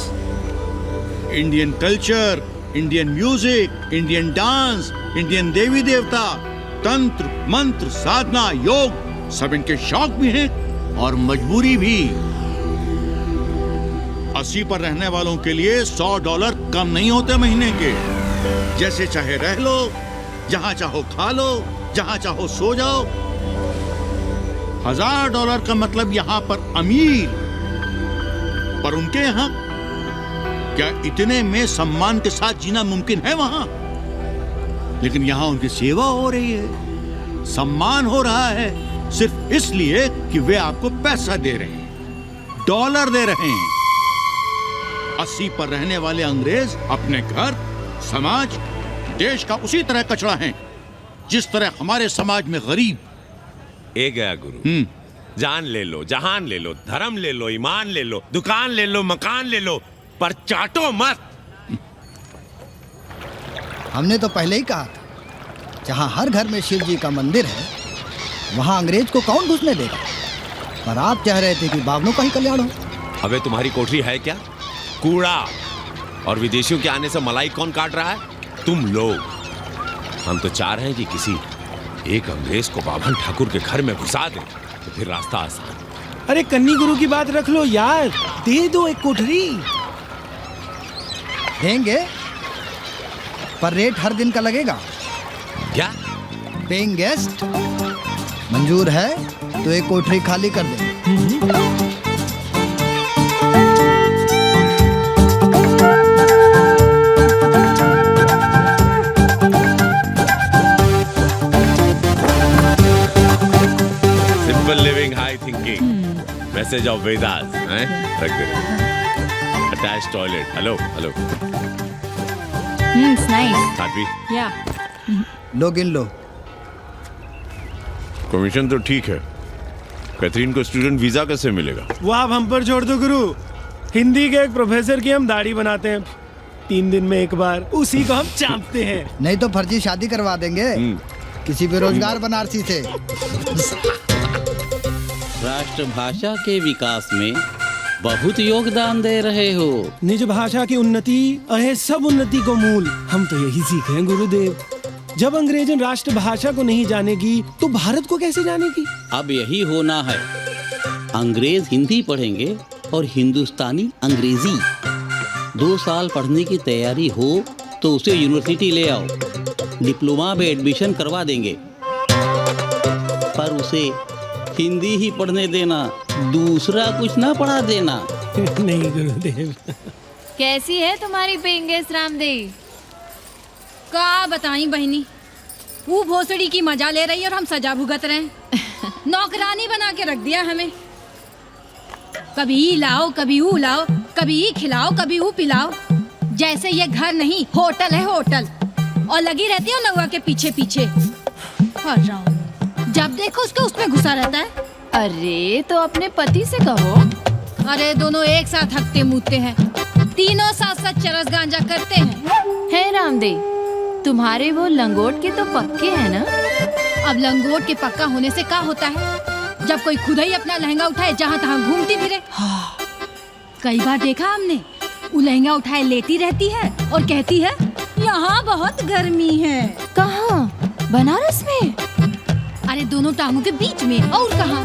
Indian culture, Indian music, Indian dance, Indian देवी देवता, तंत्र, मंत्र, साधना, योग, सब इनके शौक भी हैं और मजबूरी भी। 80 पर रहने वालों के लिए $100 कम नहीं होते महीने के। जैसे चाहे रह लो, जहां चाहो खा लो, जहां चाहो सो जाओ। $1000 का मतलब यहां पर अमीर, पर उनके यहां क्या इतने में सम्मान के साथ जीना मुमकिन है वहां? लेकिन यहां उनकी सेवा हो रही है, सम्मान हो रहा है, सिर्फ इसलिए कि वे आपको पैसा दे रहे हैं, डॉलर दे रहे हैं। अस्सी पर रहने वाले अंग्रेज अपने घर, समाज, देश का उसी तरह कचरा हैं जिस तरह हमारे समाज में गरीब। ए गया गुरु, जान ले लो, जहान ले लो, धर्म ले लो, ईमान ले लो, दुकान ले लो, मकान ले लो, पर चाटो मत। हमने तो पहले ही कहा था, जहाँ हर घर में शिव जी का मंदिर है वहाँ अंग्रेज को कौन घुसने देगा। पर आप चाह रहे थे कि बावनों का ही कल्याण हो। अबे तुम्हारी कोठरी है क्या? कूड़ा। और विदेशियों के आने से मलाई कौन काट रहा है? तुम लोग। हम तो चाह रहे हैं कि किसी एक अंग्रेज को बाभन ठाकुर के घर में घुसा दे तो फिर रास्ता आसान। अरे कन्नी गुरु की बात रख लो यार, दे दो एक कोठरी। देंगे, पर रेट हर दिन का लगेगा। क्या? पेइंग गेस्ट मंजूर है तो एक कोठरी खाली कर दे। Simple living, high thinking, message of Vedas हैं? रख दे। Attach toilet. Hello hello. It's nice. Happy? Yeah. लो गिन लो। कमीशन तो ठीक है, कैथरीन को स्टूडेंट वीजा कैसे मिलेगा? वो आप हम पर छोड़ दो गुरु। हिंदी के एक प्रोफेसर की हम दाढ़ी बनाते हैं 3 दिन में एक बार, उसी को हम चापते हैं। नहीं तो फर्जी शादी करवा देंगे किसी बेरोजगार बनारसी से। राष्ट्रभाषा के विकास में बहुत योगदान दे रहे हो। निज भाषा की उन्नति अहे सब उन्नति को मूल। हम तो यही सीखे हैं गुरुदेव। जब अंग्रेजन राष्ट्रभाषा को नहीं जानेगी तो भारत को कैसे जानेगी? अब यही होना है। अंग्रेज हिंदी पढ़ेंगे और हिंदुस्तानी अंग्रेजी। 2 साल पढ़ने की तैयारी हो तो उसे यूनिवर्सिटी ले आओ, डिप्लोमा में एडमिशन करवा देंगे। पर उसे हिंदी ही पढ़ने देना, दूसरा कुछ ना पढ़ा देना। नहीं गुरुदेव। कैसी है तुम्हारी पेइंग गेस्ट रामदेव? का बताई बहनी, वो भोसड़ी की मजा ले रही है और हम सजा भुगत रहे हैं। नौकरानी बना के रख दिया हमें। कभी ई लाओ, कभी ऊ लाओ, कभी ई खिलाओ, कभी ऊ पिलाओ। जैसे ये घर नहीं होटल है, होटल। और लगी रहती है नौवा के पीछे पीछे। जब देखो उसको उसमें घुसा रहता है। अरे तो अपने पति से कहो। अरे दोनों एक साथ हकते मूतते हैं, तीनों साथ साथ चरस गांजा करते हैं। है रामदेव, तुम्हारे वो लंगोट के तो पक्के हैं ना? अब लंगोट के पक्का होने से क्या होता है जब कोई खुद ही अपना लहंगा उठाए जहाँ तहाँ घूमती फिरे। कई बार देखा हमने, वो लहंगा उठाए लेती रहती है और कहती है यहाँ बहुत गर्मी है। कहाँ? बनारस में? अरे दोनों टांगों के बीच में। और कहाँ?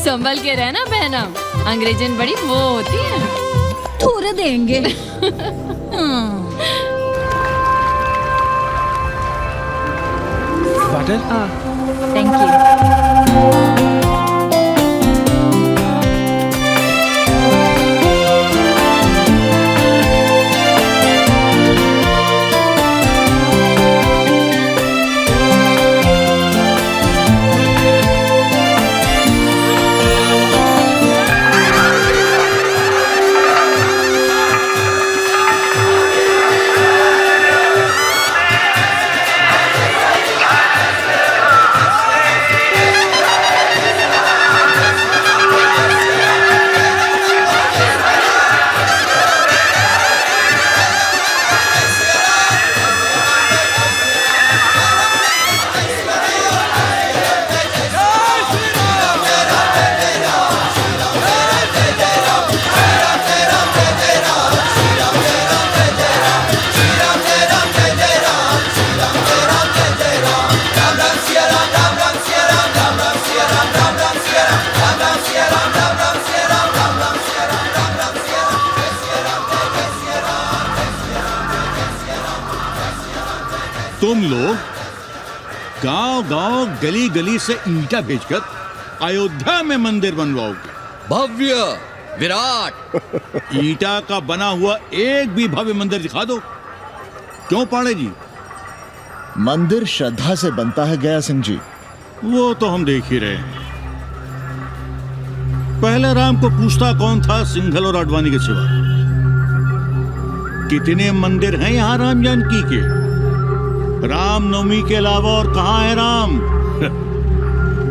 संभल के रहना बहना, अंग्रेजन बड़ी वो होती है। थूर देंगे। वाटर? Thank you. तुम लोग गांव-गांव, गली-गली से ईंटा भेजकर अयोध्या में मंदिर बनवाओगे। भव्य, विराट। ईंटा का बना हुआ एक भी भव्य मंदिर दिखा दो। क्यों पाड़े जी? मंदिर श्रद्धा से बनता है गया सिंह जी। वो तो हम देख ही रहे हैं। पहले राम को पूछता कौन था सिंघल और आडवाणी के सिवा। कितने मंदिर हैं यहाँ राम जानकी के? रामनवमी के अलावा और कहाँ है राम?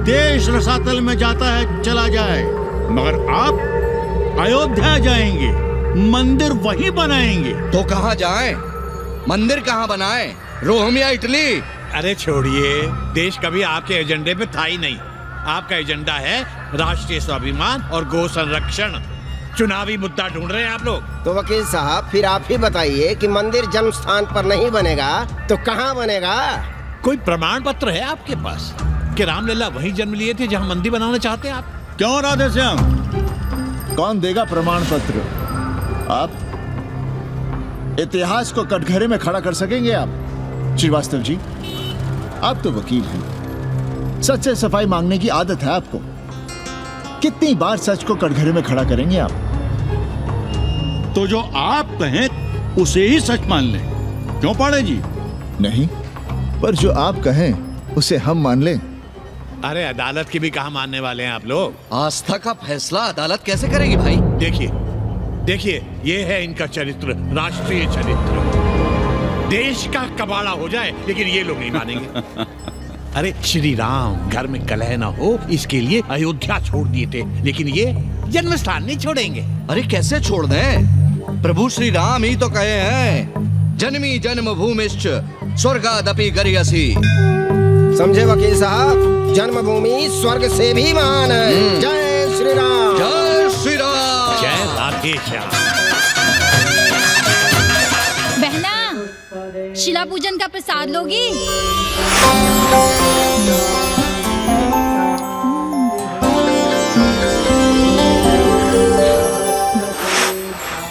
देश रसातल में जाता है चला जाए, मगर आप अयोध्या जाएंगे, मंदिर वहीं बनाएंगे। तो कहाँ जाएं? मंदिर कहाँ बनाएं? रोम या इटली? अरे छोड़िए, देश कभी आपके एजेंडे पे था ही नहीं। आपका एजेंडा है राष्ट्रीय स्वाभिमान और गौ संरक्षण। चुनावी मुद्दा ढूंढ रहे हैं आप लोग। तो वकील साहब फिर आप ही बताइए कि मंदिर जन्म स्थान पर नहीं बनेगा तो कहाँ बनेगा? कोई प्रमाण पत्र है आपके पास कि रामलला वहीं जन्म लिए थे जहाँ मंदिर बनाना चाहते हैं आप? क्यों राधे श्याम, कौन देगा प्रमाण पत्र? आप इतिहास को कटघरे में खड़ा कर सकेंगे आप? श्रीवास्तव जी, आप तो वकील हैं, सच से सफाई मांगने की आदत है आपको। कितनी बार सच को कटघरे में खड़ा करेंगे आप? तो जो आप कहें उसे ही सच मान लें। क्यों पाड़े जी? नहीं, पर जो आप कहें उसे हम मान लें। अरे अदालत की भी कहाँ मानने वाले हैं आप लोग? आस्था का फैसला अदालत कैसे करेगी भाई? देखिए देखिए, ये है इनका चरित्र, राष्ट्रीय चरित्र। देश का कबाड़ा हो जाए लेकिन ये लोग नहीं मानेंगे। अरे श्री राम घर में कलह ना हो इसके लिए अयोध्या छोड़ दिए थे, लेकिन ये जन्म स्थान नहीं छोड़ेंगे। अरे कैसे छोड़ दें? प्रभु श्री राम ही तो कहे हैं, जन्मी जन्म भूमिश्च स्वर्गादपि गरियसी। समझे वकील साहब, जन्मभूमि स्वर्ग से भी महान है। जय श्री राम। जय श्री राम। जय राधे श्याम। बहना, शिला पूजन का प्रसाद लोगी?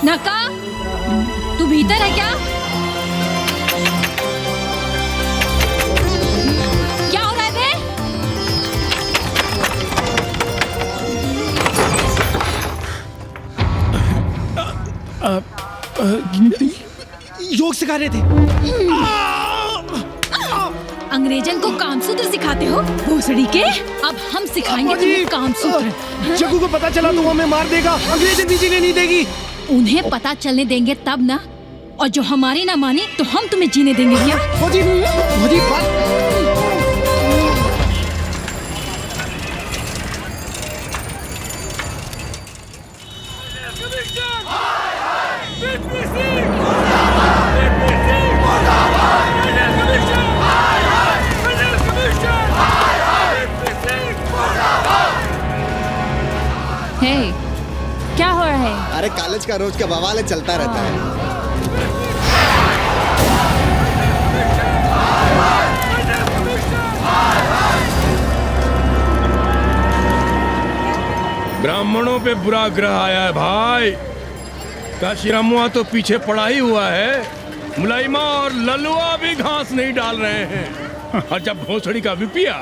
नका, तू भीतर है क्या? क्या हो रहा है बे? योग सिखा रहे थे। अंग्रेजन को कामसूत्र सिखाते हो भोसड़ी के? अब हम सिखाएंगे तुम्हें कामसूत्र। जग्गू को पता चला तो हमें मार देगा, अंग्रेजन भी जीने नहीं देगी। उन्हें पता चलने देंगे तब ना, और जो हमारी ना माने तो हम तुम्हें जीने देंगे क्या? फौजी, फौजी, Hey, क्या हो रहा है? अरे कॉलेज का रोज का बवाल चलता रहता है। ब्राह्मणों पे बुरा ग्रह आया है भाई। काशीरामुआ तो पीछे पड़ा ही हुआ है, मुलाइमा और ललुआ भी घास नहीं डाल रहे हैं। और जब भोसड़ी का विपिया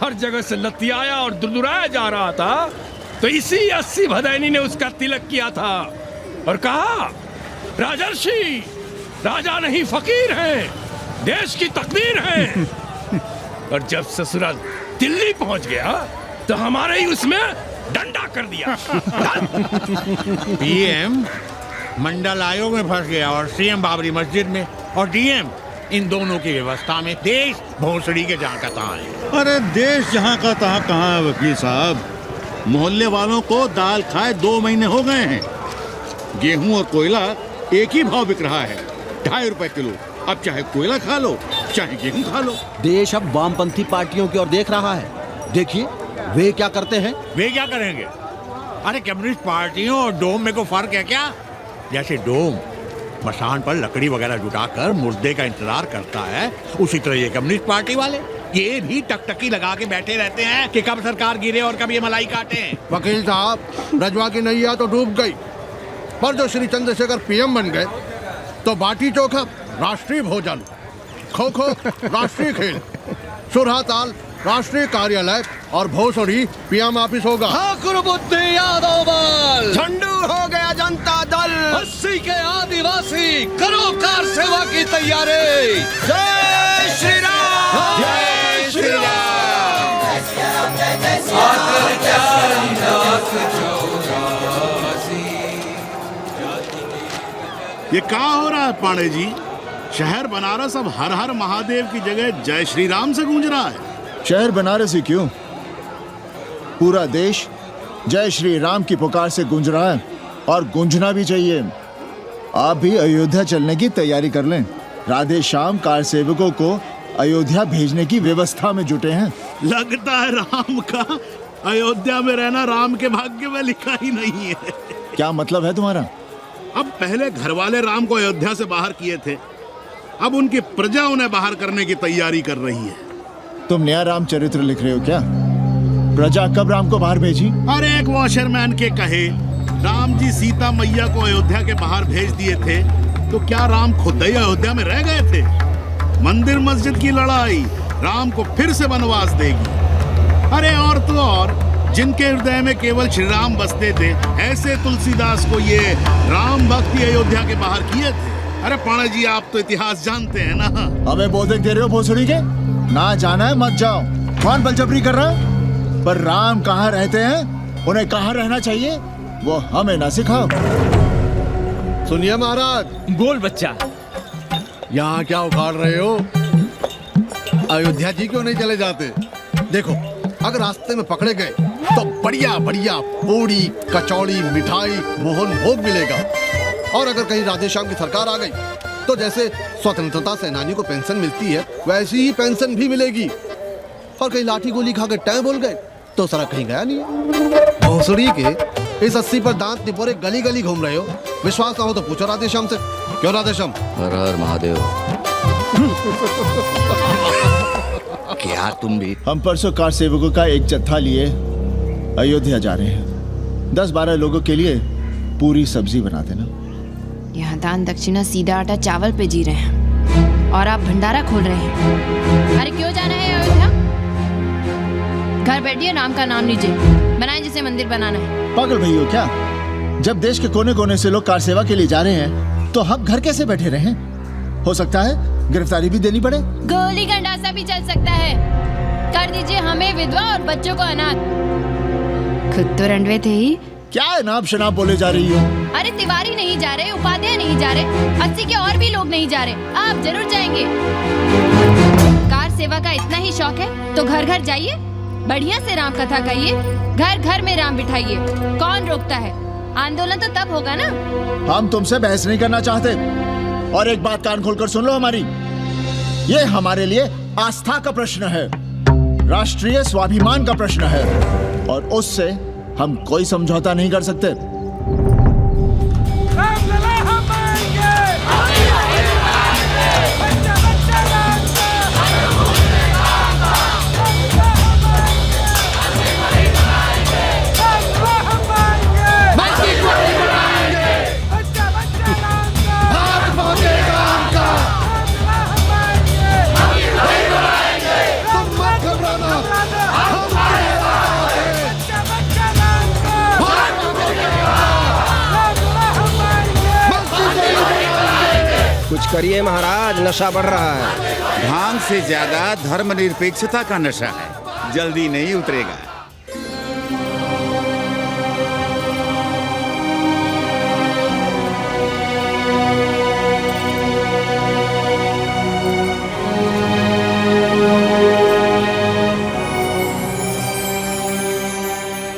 हर जगह से लतियाया और दुरदुराया जा रहा था तो इसी 80 भदैनी ने उसका तिलक किया था और कहा, राजर्षि राजा नहीं फकीर हैं, देश की तकदीर हैं। और जब ससुरा दिल्ली पहुंच गया तो हमारे ही उसमें डंडा कर दिया। पीएम मंडल आयोग में फंस गया और सीएम बाबरी मस्जिद में, और डीएम इन दोनों की व्यवस्था में। देश भोसड़ी के जहाँ का तहाँ है। अरे देश जहाँ का तहाँ कहाँ है वकील साहब? मोहल्ले वालों को दाल खाए 2 महीने हो गए हैं। गेहूं और कोयला एक ही भाव बिक रहा है, 2.5 रुपए किलो। अब चाहे कोयला खा लो चाहे गेहूं खा लो। देश अब वामपंथी पार्टियों की ओर देख रहा है। देखिए वे क्या करते हैं। वे क्या करेंगे? अरे कम्युनिस्ट पार्टियों और डोम में को फर्क है क्या? जैसे डोम मसान पर लकड़ी वगैरह जुटाकर मुर्दे का इंतजार करता है, उसी तरह ये कम्युनिस्ट पार्टी वाले ये भी टकटकी लगा के बैठे रहते हैं कि कब सरकार गिरे और कब ये मलाई काटे। वकील साहब, रजवा की नैया तो डूब गई, पर जो श्री चंद्रशेखर पीएम बन गए तो बाटी चोखा राष्ट्रीय भोजन, खो खो राष्ट्रीय खेल, सुरहा ताल राष्ट्रीय कार्यालय और भोसड़ी पीएम ऑफिस होगा। ठाकुर बुद्धि यादव बल, झंडू हो गया जनता दल, 80 के आदिवासी करो कार सेवा की तैयारी। जय श्री राम। जय श्री राम। ये क्या हो रहा है पांडे जी? शहर बनारस अब हर हर महादेव की जगह जय श्री राम से गूंज रहा है। शहर बनारस ही क्यों, पूरा देश जय श्री राम की पुकार से गूंज रहा है और गूंजना भी चाहिए। आप भी अयोध्या चलने की तैयारी कर लें। राधे श्याम कार सेवकों को अयोध्या भेजने की व्यवस्था में जुटे हैं। लगता है राम का अयोध्या में रहना राम के भाग्य में लिखा ही नहीं है। क्या मतलब है तुम्हारा? अब पहले घर वाले राम को अयोध्या से बाहर किए थे, अब उनकी प्रजा उन्हें बाहर करने की तैयारी कर रही है। तुम नया राम चरित्र लिख रहे हो क्या? प्रजा कब राम को बाहर भेजी? और एक वॉशरमैन के कहे राम जी सीता मैया को अयोध्या के बाहर भेज दिए थे, तो क्या राम खुद ही अयोध्या में रह गए थे? मंदिर मस्जिद की लड़ाई राम को फिर से वनवास देगी। अरे और तो और, जिनके हृदय में केवल श्री राम बसते थे, ऐसे तुलसीदास को ये राम भक्ति अयोध्या के बाहर किए थे। अरे पाणा जी, आप तो इतिहास जानते हैं ना। हमें बोधक दे रहे हो भोसड़ी के? ना जाना है मत जाओ। कौन बलजबरी कर रहा है? पर राम कहाँ रहते हैं, उन्हें कहाँ रहना चाहिए, वो हमें ना सिखाओ। सुनिए महाराज। बोल बच्चा। यहाँ क्या उखाड़ रहे हो? अयोध्या जी क्यों नहीं चले जाते? देखो, अगर रास्ते में पकड़े गए तो बढ़िया बढ़िया पूड़ी कचौड़ी मिठाई मोहन भोग मिलेगा। और अगर कहीं राधेश्याम की सरकार आ गई तो जैसे स्वतंत्रता सेनानी को पेंशन मिलती है, वैसी ही पेंशन भी मिलेगी। और कहीं लाठी गोली खा के टै बोल गए तो सड़क कहीं गया नहीं है। भोसड़ी के इस 80 पर दांत निपोरे गली गली घूम रहे हो। विश्वास ना हो तो पूछो राधेश्याम से। क्यों राधेश्याम? हर हर महादेव। क्या तुम भी? हम परसों कार सेवकों का एक जत्था लिए अयोध्या जा रहे हैं। 10-12 लोगों के लिए पूरी सब्जी बना देना। यहाँ दान दक्षिणा सीधा आटा चावल पे जी रहे हैं और आप भंडारा खोल रहे हैं। अरे क्यों जाना है अयोध्या? घर बैठिए, राम का नाम लीजिए, बनाए जिसे मंदिर बनाना है। पागल भई हो क्या? जब देश के कोने कोने से लोग कार सेवा के लिए जा रहे हैं तो हम घर कैसे बैठे रहें? हो सकता है गिरफ्तारी भी देनी पड़े। गोली गंडासा भी चल सकता है। कर दीजिए हमें विधवा और बच्चों को अनाथ। खुद तो रंडवे थे ही। क्या नाम शनाब बोले जा रही हो? अरे तिवारी नहीं जा रहे, उपाध्याय नहीं जा रहे, 80 के और भी लोग नहीं जा रहे। आप जरूर जाएंगे। कार सेवा का इतना ही शौक है तो घर घर जाइए, बढ़िया से राम कथा कहिए, घर घर में राम बिठाइए। कौन रोकता है? आंदोलन तो तब होगा ना। हम तुमसे बहस नहीं करना चाहते। और एक बात कान खोलकर सुन लो हमारी, ये हमारे लिए आस्था का प्रश्न है, राष्ट्रीय स्वाभिमान का प्रश्न है, और उससे हम कोई समझौता नहीं कर सकते। कुछ करिए महाराज, नशा बढ़ रहा है। भांग से ज्यादा धर्मनिरपेक्षता का नशा है, जल्दी नहीं उतरेगा।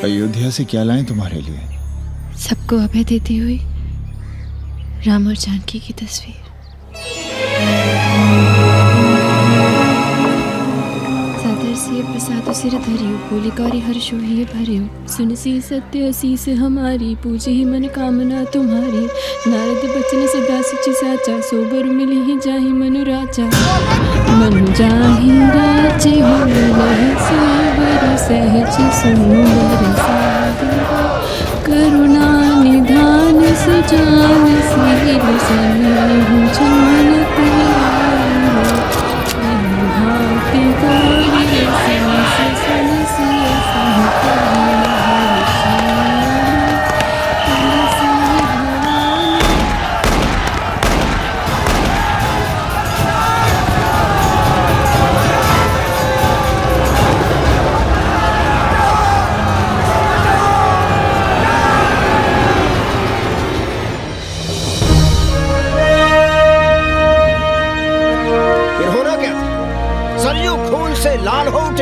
अयोध्या से क्या लाएं तुम्हारे लिए? सबको अभय देती हुई राम और जानकी की तस्वीर। सादर प्रसाद सिर धरियो, बोली गौरी हर्ष ही भरियो, सुन सी सत्य शीस हमारी, पूजी ही मन कामना तुम्हारी। नारद बचन सदा सच साचा, सोबर मिली ही जाहि मनु राजा। मनु जाहि राजे हो मिलहि सोबर, सहज सुंदर सादर, करुणा निधान सुजान सील सनेहु जानत भांति गौरी सीस सुन सिय सहत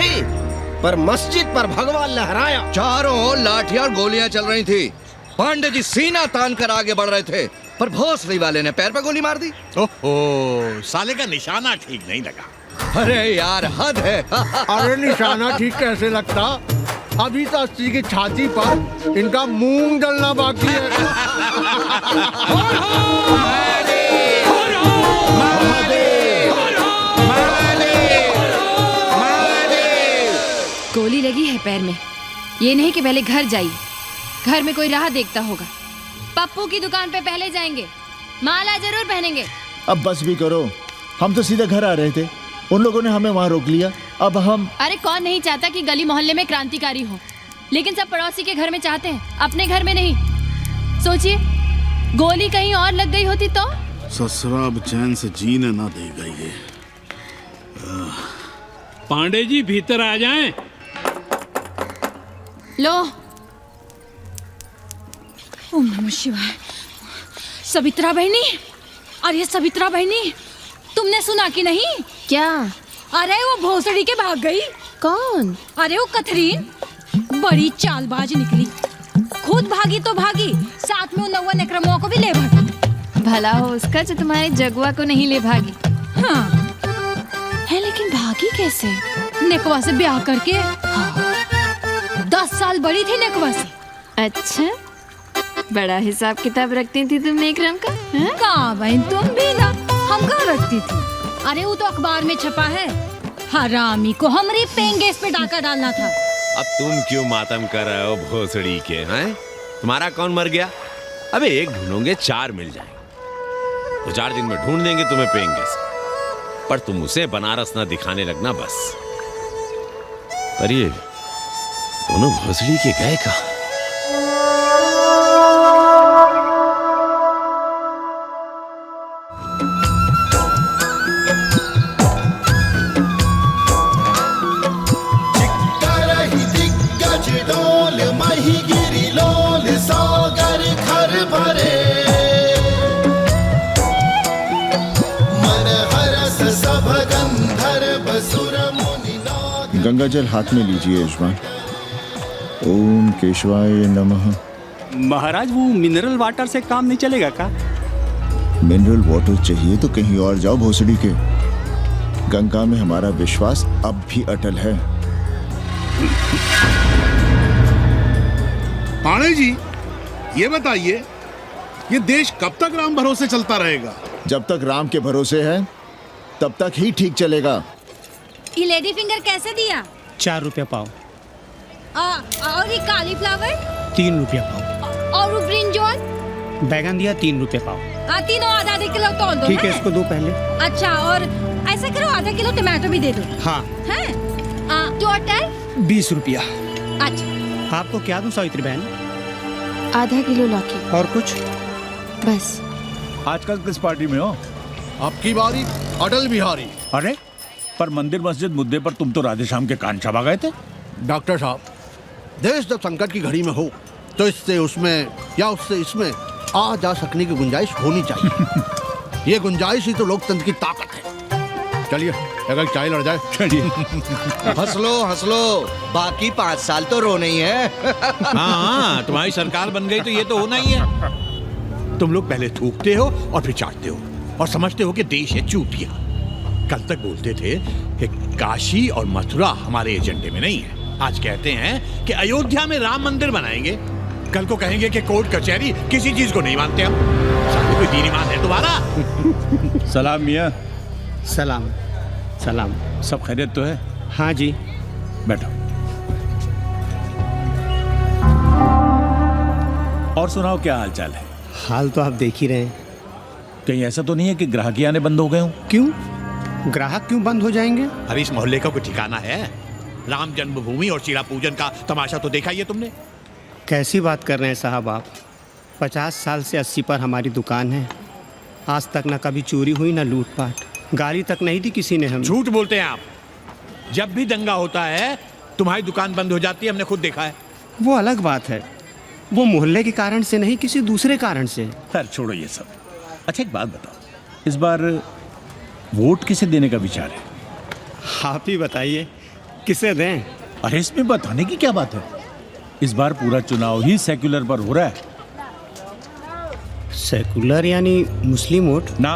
थी, पर मस्जिद पर भगवा लहराया। चारों ओर लाठियां और गोलियां चल रही थी। पांडे जी सीना तान कर आगे बढ़ रहे थे, पर भोसड़ी वाले ने पैर पे गोली मार दी। ओहो, साले का निशाना ठीक नहीं लगा। अरे यार हद है। अरे निशाना ठीक कैसे लगता? अभी तो अस्सी की छाती पर इनका मूंग डलना बाकी है। गोली लगी है पैर में, ये नहीं कि पहले घर जाइए, घर में कोई राह देखता होगा। पप्पू की दुकान पे पहले जाएंगे, माला जरूर पहनेंगे। अब बस भी करो, हम तो सीधे घर आ रहे थे, उन लोगों ने हमें वहाँ रोक लिया। अब हम अरे कौन नहीं चाहता कि गली मोहल्ले में क्रांतिकारी हो, लेकिन सब पड़ोसी के घर में चाहते हैं, अपने घर में नहीं। सोचिए, गोली कहीं और लग गई होती तो? ससुरा अब चैन से जीने ना देगा ये। पांडे जी भीतर आ जाएं। लो। ओम नमः शिवाय। सवित्रा बहनी, अरे सवित्रा बहनी, तुमने सुना कि नहीं? क्या? अरे वो भोसड़ी के भाग गई। कौन? अरे वो कथरीन, बड़ी चालबाज निकली। खुद भागी तो भागी, साथ में उन 9 नेक्रमों को भी ले भागी। भला हो उसका जो तुम्हारे जगुआ को नहीं ले भागी। हाँ है, लेकिन भागी कैसे? नेकवा से ब्याह करके। हाँ। 10 साल बड़ी थी नेकवा से। अच्छा, बड़ा हिसाब किताब रखती थी तुम नेकरम का? कहाँ बहन, तुम भी ना, हम कहाँ रखती थी। अरे वो तो अखबार में छपा है, हरामी को हमारी पेंगेस पे डाका डालना था। अब तुम क्यों मातम कर रहे हो भोसड़ी के? हैं? तुम्हारा कौन मर गया? अबे एक ढूंढोगे 4 मिल जाएंगे। 2-4 दिन में ढूंढ देंगे तुम्हें पेंगेस, पर तुम उसे बनारस ना दिखाने लगना बस। पर ये दोनों भोसड़ी के गए कहाँ? गंगा जल हाथ में लीजिए यजमान। ओम केशवाय नमः। महाराज, वो मिनरल वाटर से काम नहीं चलेगा का? मिनरल वाटर चाहिए तो कहीं और जाओ भोसड़ी के। गंगा में हमारा विश्वास अब भी अटल है। पाणे जी, ये बताइए, ये देश कब तक राम भरोसे चलता रहेगा? जब तक राम के भरोसे है तब तक ही ठीक चलेगा। ये लेडी फिंगर कैसे दिया? 4 रुपया पाव। और ये कालीफ्लावर? 3 रुपया पाव। और वो ब्रिंजॉल? बैगन दिया 3 रुपये पाव। तीनों आधा किलो तोल दो। ठीक है, इसको दो पहले। अच्छा, और ऐसा करो, आधा किलो टमाटो भी दे दो। हाँ। हैं? टोटल 20 रुपया। अच्छा, आपको क्या दूं सावित्री बहन? आधा किलो लौकी। और कुछ? बस। आजकल किस पार्टी में हो? आपकी बारी, अटल बिहारी। अरे, पर मंदिर मस्जिद मुद्दे पर तुम तो राधे श्याम के कान चबा गए थे। डॉक्टर साहब, देश जब संकट की घड़ी में हो तो इससे उसमें या उससे इसमें आ जा सकने की गुंजाइश होनी चाहिए। ये गुंजाइश ही तो लोकतंत्र की ताकत है। चलिए, अगर चाय लड़ जाए। चलिए। हंस लो, बाकी 5 साल तो रोने ही है। हाँ, तुम्हारी सरकार बन गई तो ये तो होना ही है। तुम लोग पहले थूकते हो और फिर चाटते हो और समझते हो कि देश है चूतिया। कल तक बोलते थे कि काशी और मथुरा हमारे एजेंडे में नहीं है, आज कहते हैं कि अयोध्या में राम मंदिर बनाएंगे, कल को कहेंगे कि कोर्ट कचहरी किसी चीज को नहीं मानते हम। साथ कोई दीन ईमान है तुम्हारा? सलाम मियाँ। सलाम। सलाम। सब खैरियत तो है? हाँ जी। बैठो। और सुनाओ, क्या हाल चाल है? हाल तो आप देख ही रहे हैं। कहीं ऐसा तो नहीं है कि ग्राहकी आने बंद हो गए हों? क्यों? ग्राहक क्यों बंद हो जाएंगे? अरे इस मोहल्ले का कोई ठिकाना है? राम जन्मभूमि और सीरा पूजन का तमाशा तो देखा ही है तुमने। कैसी बात कर रहे हैं साहब आप? 50 साल से 80 पर हमारी दुकान है, आज तक ना कभी चोरी हुई ना लूटपाट, गाली तक नहीं दी किसी ने हमें। झूठ बोलते हैं आप। जब भी दंगा होता है तुम्हारी दुकान बंद हो जाती है, हमने खुद देखा है। वो अलग बात है, वो मोहल्ले के कारण से नहीं, किसी दूसरे कारण से। खैर छोड़ो ये सब। अच्छा, एक बात बताओ, इस बार वोट किसे देने का विचार है? आप ही बताइए, किसे दें? अरे इसमें बताने की क्या बात है? इस बार पूरा चुनाव ही सेक्युलर पर हो रहा है। सेकुलर यानी मुस्लिम वोट? ना,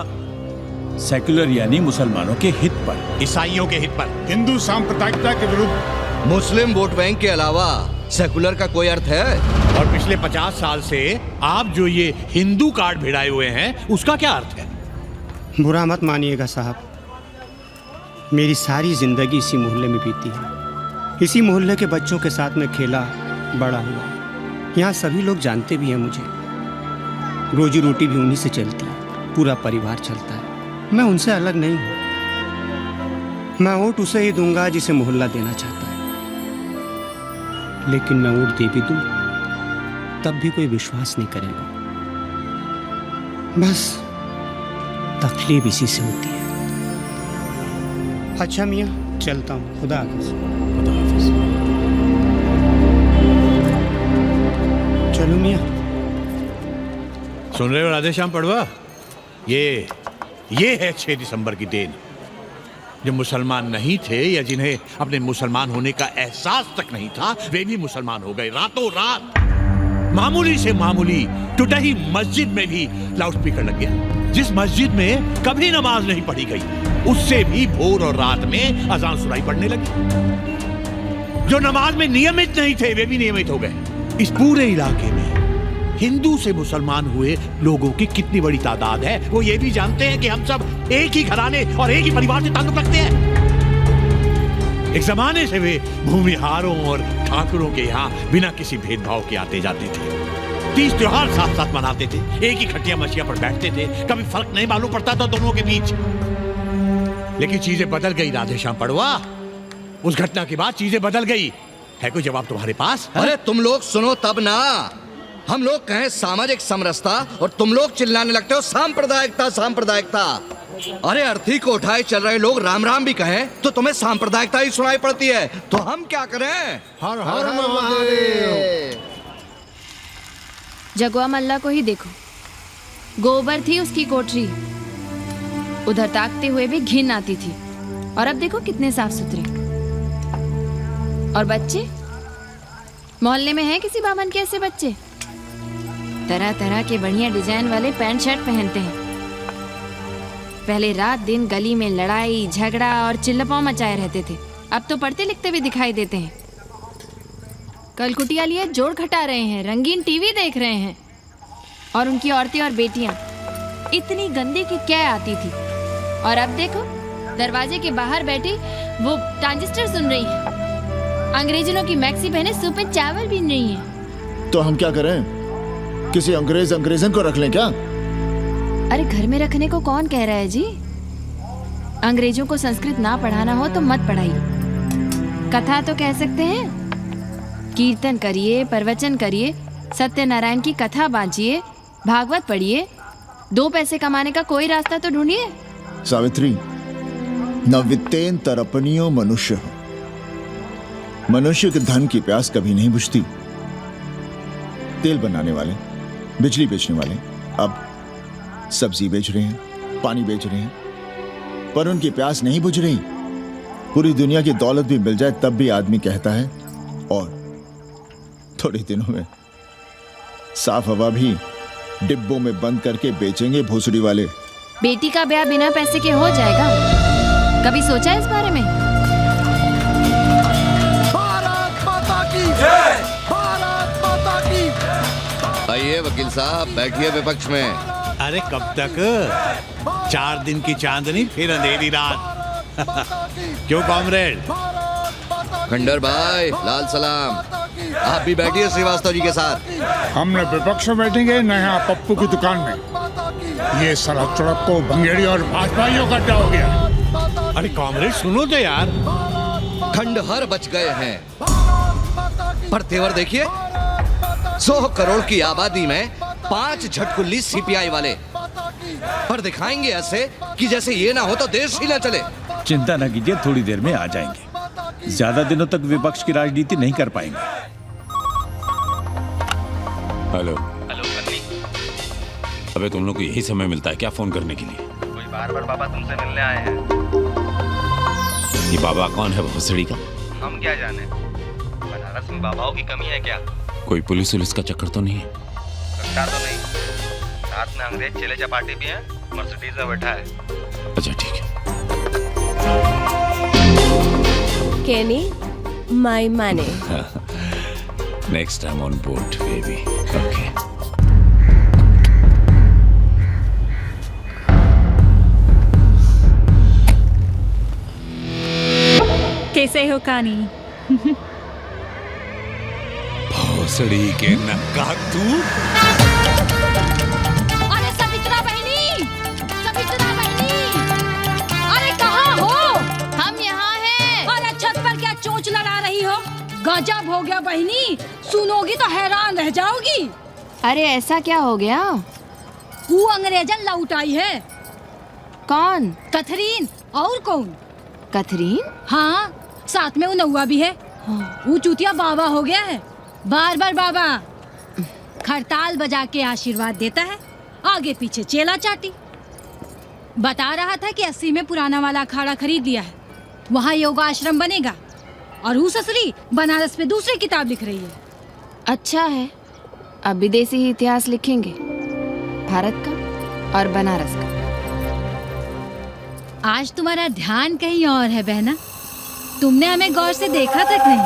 सेक्युलर यानी मुसलमानों के हित पर, ईसाइयों के हित पर, हिंदू सांप्रदायिकता के विरुद्ध। मुस्लिम वोट बैंक के अलावा सेकुलर का कोई अर्थ है? और पिछले 50 साल से आप जो ये हिंदू कार्ड भिड़ाए हुए हैं उसका क्या अर्थ है? बुरा मत मानिएगा साहब, मेरी सारी जिंदगी इसी मोहल्ले में बीती है। इसी मोहल्ले के बच्चों के साथ में खेला बड़ा हुआ। यहाँ सभी लोग जानते भी हैं मुझे। रोजी रोटी भी उन्हीं से चलती है, पूरा परिवार चलता है। मैं उनसे अलग नहीं हूँ। मैं वोट उसे ही दूंगा जिसे मोहल्ला देना चाहता है, लेकिन मैं वोट दे भी दूँ तब भी कोई विश्वास नहीं करेगा। बस तकलीफ इसी से होती है। अच्छा मियाँ, चलता हूँ। खुदा हाफिज। खुदा हाफिज। चलो मियाँ। सुन रहे हो राधेश्याम पड़वा? ये है 6 दिसंबर की दिन। जो मुसलमान नहीं थे या जिन्हें अपने मुसलमान होने का एहसास तक नहीं था, वे भी मुसलमान हो गए रातों रात। मामूली से मामूली टूटी मस्जिद में भी लाउडस्पीकर लग गया। जिस मस्जिद में कभी नमाज नहीं पढ़ी गई, उससे भी भोर और रात में अजान सुनाई पड़ने लगी। जो नमाज में नियमित नहीं थे, वे भी नियमित हो गए। इस पूरे इलाके में हिंदू से मुसलमान हुए लोगों की कितनी बड़ी तादाद है, वो ये भी जानते हैं कि हम सब एक ही घराने और एक ही परिवार से ताल्लुक रखते हैं। एक जमाने से वे भूमिहारों और ठाकुरों के यहाँ बिना किसी भेदभाव के आते जाते थे। 30 त्योहार साथ साथ मनाते थे, एक ही खटिया मछिया पर बैठते थे, कभी फर्क नहीं मालूम पड़ता था दोनों के बीच। लेकिन चीजें बदल गई राधेश्याम पड़वा। उस घटना के बाद चीजें बदल गई। है कोई जवाब तुम्हारे पास? अरे तुम लोग सुनो तब ना। हम लोग कहें सामाजिक समरसता और तुम लोग चिल्लाने लगते हो सांप्रदायिकता सांप्रदायिकता। अरे अर्थी को उठाए चल रहे लोग राम राम भी कहें तो तुम्हें सांप्रदायिकता ही सुनाई पड़ती है। तो हम क्या करें? हर हर महादेव। जगुआ मल्ला को ही देखो, गोबर थी उसकी कोठरी, उधर ताकते हुए भी घिन आती थी। और अब देखो कितने साफ सुथरे। और बच्चे, मोहल्ले में हैं किसी बामन के ऐसे बच्चे? तरह तरह के बढ़िया डिजाइन वाले पैंट शर्ट पहनते हैं। पहले रात दिन गली में लड़ाई झगड़ा और चिल्लपाव मचाए रहते थे, अब तो पढ़ते लिखते भी दिखाई देते हैं। कल कुटिया लिए जोड़ खटा रहे हैं, रंगीन टीवी देख रहे हैं। और उनकी औरतें और बेटियां इतनी गंदी कि क्या आती थी। और अब देखो दरवाजे के बाहर बैठी वो ट्रांजिस्टर सुन रही है, अंग्रेजनों की मैक्सी पहने सूप में चावल भी नहीं है। तो हम क्या करें? किसी अंग्रेजन को रख लें क्या? अरे घर में रखने को कौन कह रहा है जी? अंग्रेजों को संस्कृत ना पढ़ाना हो तो मत पढ़ाइए। कथा तो कह सकते हैं, कीर्तन करिए, प्रवचन करिए, सत्यनारायण की कथा बांचिए, भागवत पढ़िए। 2 पैसे कमाने का कोई रास्ता तो ढूंढिए। सावित्री, न वित्तेन तरपनियो मनुष्य। मनुष्य के धन की प्यास कभी नहीं बुझती। तेल बनाने वाले, बिजली बेचने वाले अब सब्जी बेच रहे हैं, पानी बेच रहे हैं, पर उनकी प्यास नहीं बुझ रही। पूरी दुनिया की दौलत भी मिल जाए तब भी आदमी कहता है और थोड़े दिनों में साफ हवा भी डिब्बों में बंद करके बेचेंगे भोसड़ी वाले। बेटी का ब्याह बिना पैसे के हो जाएगा? कभी सोचा है इस बारे में? भारत माता की जय। भारत माता की। आइए वकील साहब, बैठिए विपक्ष में। अरे कब तक? 4 दिन की चांदनी फिर अंधेरी रात। क्यों कॉमरेड? खंडर भाई, लाल सलाम। आप भी बैठिए श्रीवास्तव जी के साथ। हमने विपक्ष में बैठेंगे न यहाँ पप्पू की दुकान में। ये सड़क चड़क को भंगेड़ी और भाजपाइयों का क्या हो गया? अरे कॉमरेड सुनो तो यार। खंडहर बच गए हैं, पर तेवर देखिए, 100 करोड़ की आबादी में 5 झटकुल्ली सीपीआई वाले। पर दिखाएंगे ऐसे कि जैसे ये ना हो तो देश ही ना चले। चिंता न कीजिए, थोड़ी देर में आ जाएंगे। ज्यादा दिनों तक विपक्ष की राजनीति नहीं कर पाएंगे। हेलो बन्नी। अबे तुम लोग को यही समय मिलता है क्या फोन करने के लिए? कोई बार बाबा तुमसे मिलने आए हैं। ये बाबा कौन है भोसड़ी का? हम क्या जाने, बनारस में बाबाओं की कमी है क्या? कोई पुलिस का चक्कर तो नहीं है? लगता तो नहीं। साथ में अंग्रेज चेले चपाटी भी हैं, मर्सिडीज में बैठा है। अच्छा ठीक है। Kenny, my money. Next time on board, baby. Okay. कैसे हो कानी? भोसड़ी के नक्का तू। अरे सवित्रा बहनी, सवित्रा बहनी, अरे कहाँ हो? हम यहाँ हैं। अरे छत पर क्या चोंच लड़ा रही हो? गजब हो गया बहनी, सुनोगी तो हैरान रह जाओगी। अरे ऐसा क्या हो गया? वो अंग्रेजन लौट आई है। कौन? कथरीन। और कौन? कथरीन? हाँ, साथ में वो नौवा भी है। वो चूतिया बाबा हो गया है, बार बार बाबा। खड़ताल बजा के आशीर्वाद देता है, आगे पीछे चेला चाटी। बता रहा था कि 80 में पुराना वाला अखाड़ा खरीद लिया है, वहाँ योगा आश्रम बनेगा। और वो ससुरी बनारस पे दूसरी किताब लिख रही है। अच्छा है, अब विदेशी ही इतिहास लिखेंगे, भारत का और बनारस का। आज तुम्हारा ध्यान कहीं और है बहना, तुमने हमें गौर से देखा तक नहीं।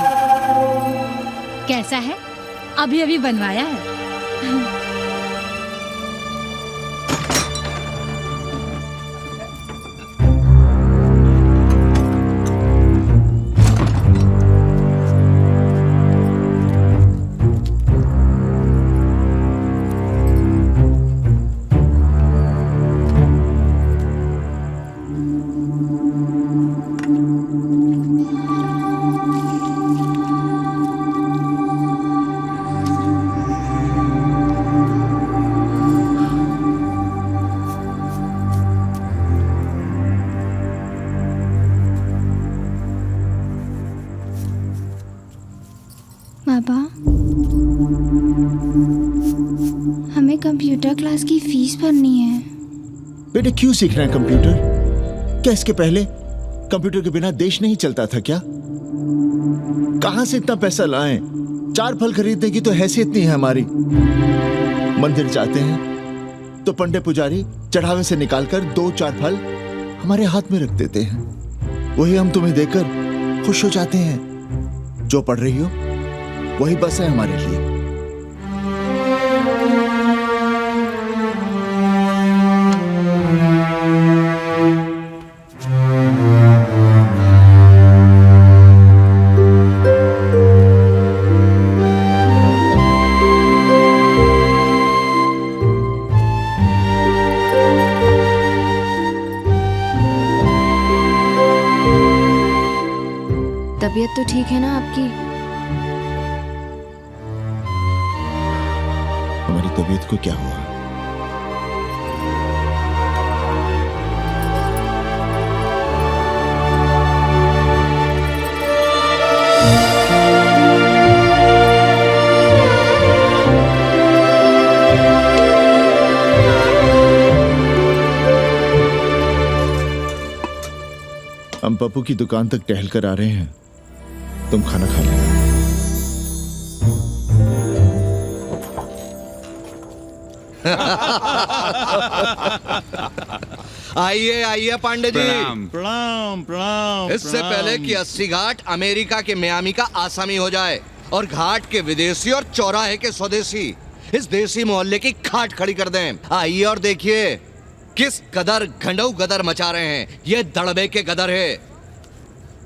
कैसा है? अभी अभी बनवाया है। पापा, हमें कंप्यूटर क्लास की फीस भरनी है। बेटे क्यों सीखना है कंप्यूटर? क्या इसके पहले कंप्यूटर के बिना देश नहीं चलता था क्या? कहां से इतना पैसा लाएं? 4 फल खरीदने की तो हैसियत नहीं है हमारी। मंदिर जाते हैं तो पंडे पुजारी चढ़ावे से निकालकर 2-4 फल हमारे हाथ में रख देते हैं, वही हम तुम्हें देकर खुश हो जाते हैं। जो पढ़ रही हो वही बस है हमारे लिए। तबीयत तो ठीक है ना आपकी? हमारी तबीयत को क्या हुआ? हम पप्पू की दुकान तक टहल कर आ रहे हैं, तुम खाना खा लेना। आइए आइए पांडे जी। प्रणाम प्रणाम प्रणाम। इससे पहले कि 80 घाट अमेरिका के मियामी का आसामी हो जाए और घाट के विदेशी और चौराहे के स्वदेशी इस देसी मोहल्ले की खाट खड़ी कर दें, आइए और देखिए किस कदर गंडऊ गदर मचा रहे हैं। ये दड़बे के गदर है।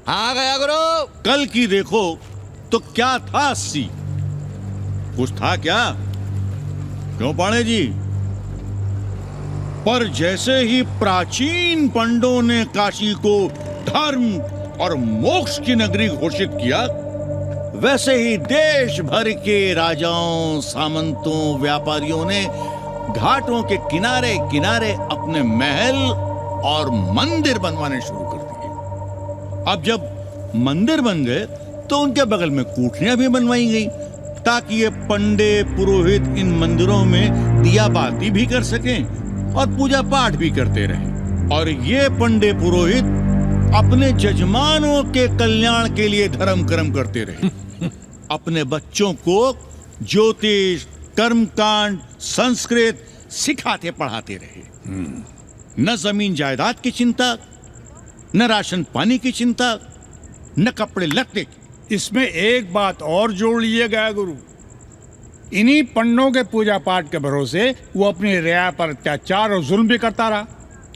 हाँ गया गुरु। कल की देखो तो क्या था 80? कुछ था क्या? क्यों पांडे जी? पर जैसे ही प्राचीन पंडों ने काशी को धर्म और मोक्ष की नगरी घोषित किया, वैसे ही देश भर के राजाओं, सामंतों, व्यापारियों ने घाटों के किनारे किनारे अपने महल और मंदिर बनवाने शुरू कर दिए। अब जब मंदिर बन गए तो उनके बगल में कोठरियां भी बनवाई गई ताकि ये पंडे पुरोहित इन मंदिरों में दिया बाती भी कर सकें और पूजा पाठ भी करते रहें। और ये पंडे पुरोहित अपने जजमानों के कल्याण के लिए धर्म कर्म करते रहे। अपने बच्चों को ज्योतिष, कर्मकांड, संस्कृत सिखाते पढ़ाते रहे। न जमीन जायदाद की चिंता, न राशन पानी की चिंता, न कपड़े लत्ते की। इसमें एक बात और जोड़ लीजिएगा गुरु, इन्हीं पंडों के पूजा पाठ के भरोसे वो अपनी रिया पर अत्याचार और जुल्म भी करता रहा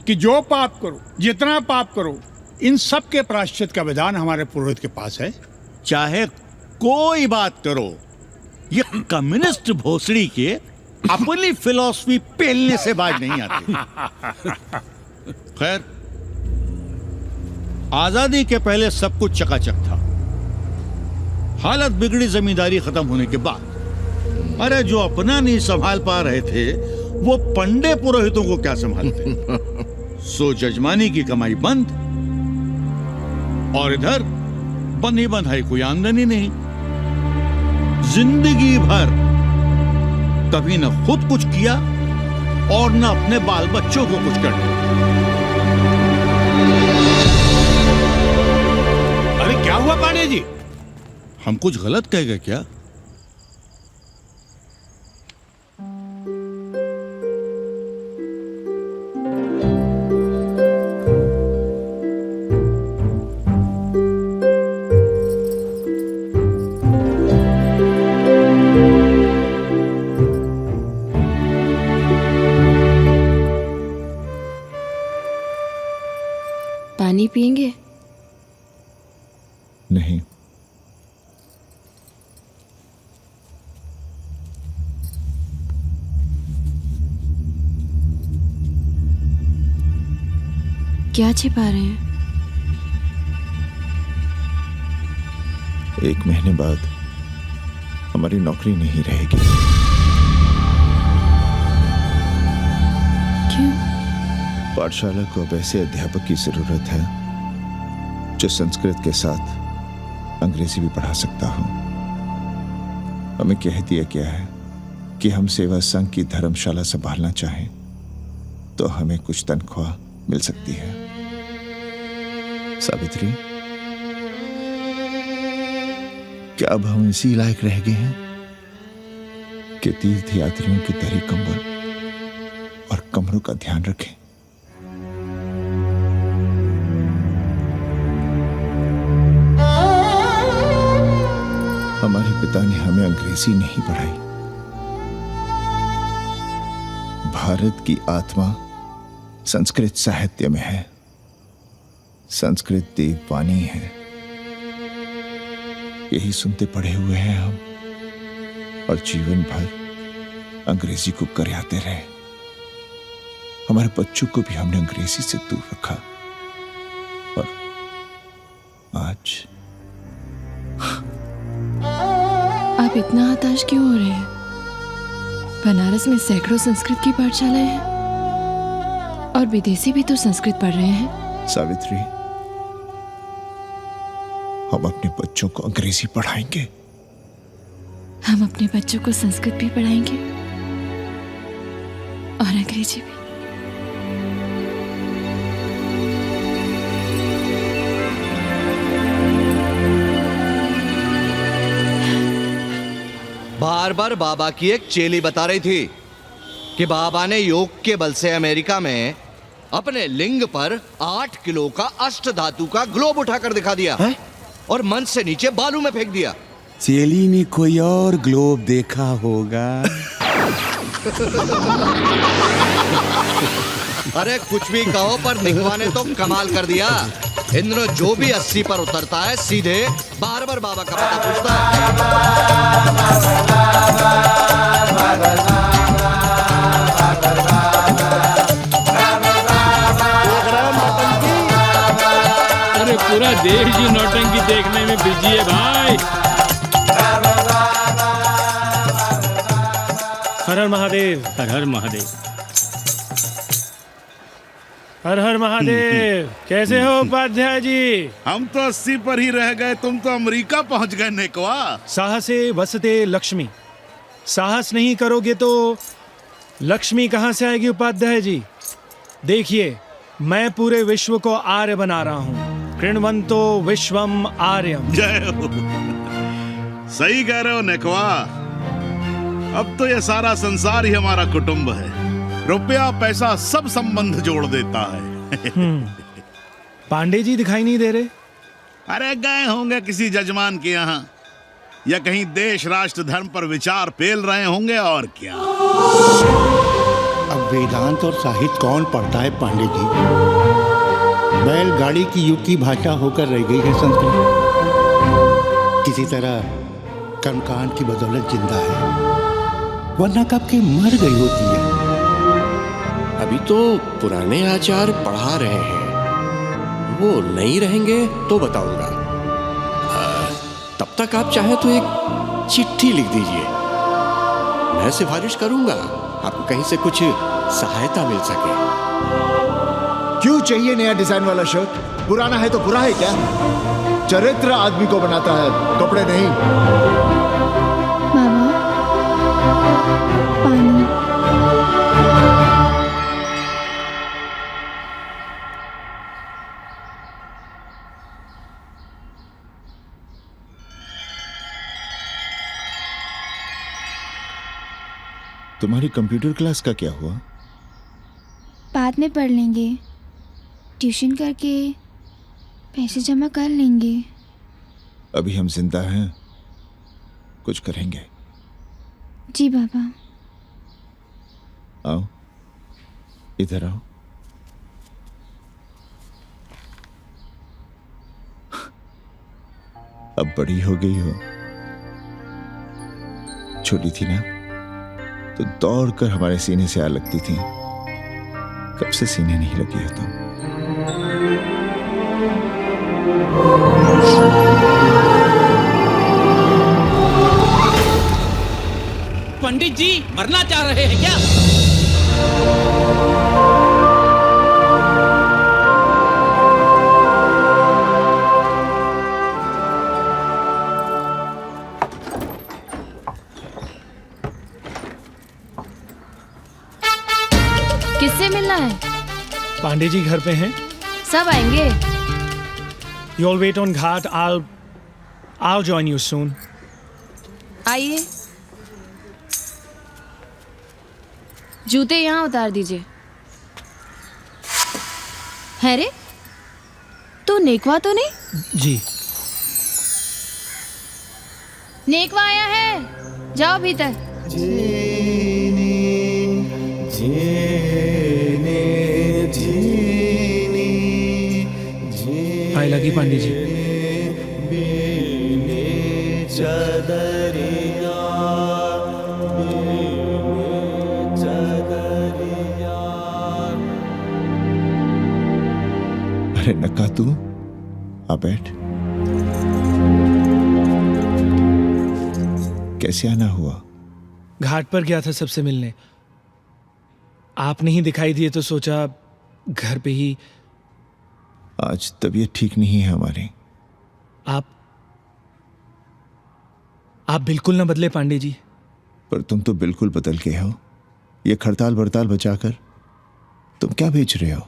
कि जो पाप करो, जितना पाप करो, इन सब के प्रायश्चित का विधान हमारे पुरोहित के पास है। चाहे कोई बात करो, ये कम्युनिस्ट भोसड़ी के अपनी फिलॉसफी पेलने से बाज नहीं आती। खैर, आजादी के पहले सब कुछ चकाचक था। हालत बिगड़ी जमींदारी खत्म होने के बाद। अरे जो अपना नहीं संभाल पा रहे थे वो पंडे पुरोहितों को क्या संभालते। सो जजमानी की कमाई बंद, और इधर बंधी बंधाई कोई आमदनी नहीं। जिंदगी भर कभी न खुद कुछ किया और न अपने बाल बच्चों को कुछ करना। अरे क्या हुआ पांडे जी? हम कुछ गलत कह गए क्या? पानी पिएंगे? नहीं। क्या छिपा रहे हैं? 1 महीने बाद हमारी नौकरी नहीं रहेगी। क्यों? पाठशाला को अब ऐसे अध्यापक की जरूरत है जो संस्कृत के साथ अंग्रेजी भी पढ़ा सकता हो। हमें कह दिया गया है कि हम सेवा संघ की धर्मशाला संभालना चाहें तो हमें कुछ तनख्वाह मिल सकती है। सावित्री, क्या अब हम इसी लायक रह गए हैं कि तीर्थ यात्रियों की दरी कंबल और कमरों का ध्यान रखें? हमारे पिता ने हमें अंग्रेजी नहीं पढ़ाई। भारत की आत्मा संस्कृत साहित्य में है। संस्कृत देववाणी है। यही सुनते पढ़े हुए हैं हम, और जीवन भर अंग्रेजी को करियाते रहे। हमारे बच्चों को भी हमने अंग्रेजी से दूर रखा, और आज आप इतना हताश क्यों हो रहे हैं? बनारस में सैकड़ों संस्कृत की पाठशालाएं हैं और विदेशी भी तो संस्कृत पढ़ रहे हैं। सावित्री, हम अपने बच्चों को अंग्रेजी पढ़ाएंगे। हम अपने बच्चों को संस्कृत भी पढ़ाएंगे और अंग्रेजी भी। बार बार बाबा की एक चेली बता रही थी कि बाबा ने योग के बल से अमेरिका में अपने लिंग पर 8 किलो का अष्ट धातु का ग्लोब उठाकर दिखा दिया है? और मंच से नीचे बालू में फेंक दिया। चेली ने कोई और ग्लोब देखा होगा। अरे कुछ भी कहो, पर दिखवा ने तो कमाल कर दिया। इंद्र जो भी 80 पर उतरता है सीधे बार बार बाबा का पता पूछता अरे पूरा देश ही नौटंकी देखने में बिजी है भाई। हर हर महादेव। हर हर महादेव। हर हर महादेव। कैसे हो उपाध्याय जी? हम तो 80 पर ही रह गए, तुम तो अमेरिका पहुंच गए नेकवा। साहसे वसते लक्ष्मी। साहस नहीं करोगे तो लक्ष्मी कहां से आएगी उपाध्याय जी? देखिए, मैं पूरे विश्व को आर्य बना रहा हूं। कृण्वन्तो विश्वम आर्यम। जय हो। सही कह रहे हो नेकवा। अब तो ये सारा संसार ही हमारा कुटुंब है। रुपया पैसा सब संबंध जोड़ देता है। पांडे जी दिखाई नहीं दे रहे? अरे गए होंगे किसी जजमान के यहाँ, या कहीं देश राष्ट्र धर्म पर विचार पेल रहे होंगे, और क्या। अब वेदांत और साहित्य कौन पढ़ता है पांडे जी? बैलगाड़ी की युग की भाषा होकर रह गई है संस्कृत। किसी तरह कर्मकांड की बदौलत जिंदा है, वरना कब के मर गई होती है। अभी तो पुराने आचार पढ़ा रहे हैं, वो नहीं रहेंगे तो बताऊंगा। तब तक आप चाहे तो एक चिट्ठी लिख दीजिए, मैं सिफारिश करूंगा, आपको कहीं से कुछ सहायता मिल सके। क्यों चाहिए नया डिजाइन वाला शर्ट? पुराना है तो बुरा है क्या? चरित्र आदमी को बनाता है, कपड़े नहीं। मामा, पानी। तुम्हारी कंप्यूटर क्लास का क्या हुआ? बाद में पढ़ लेंगे, ट्यूशन करके पैसे जमा कर लेंगे। अभी हम जिंदा हैं, कुछ करेंगे। जी बाबा। आओ, इधर आओ। अब बड़ी हो गई हो, छोटी थी ना तो दौड़ कर हमारे सीने से आ लगती थी। कब से सीने नहीं लगी हो तुम? पंडित जी मरना चाह रहे हैं क्या? किससे मिलना है? पांडे जी घर पे हैं। सब आएंगे। You all wait on Ghat. I'll join you soon. आइए, जूते यहाँ उतार दीजिए। है रे, तू नेकवा तो नहीं? जी। नेकवा आया है, जाओ भीतर। आए लगी पांडे जी। अरे नक्का तू आ बैठ। कैसे आना हुआ? घाट पर गया था सबसे मिलने, आप नहीं दिखाई दिए तो सोचा घर पे ही। आज तबीयत ठीक नहीं है हमारी। आप बिल्कुल ना बदले पांडे जी। पर तुम तो बिल्कुल बदल गए हो। ये खड़ताल बड़ताल बचाकर तुम क्या बेच रहे हो?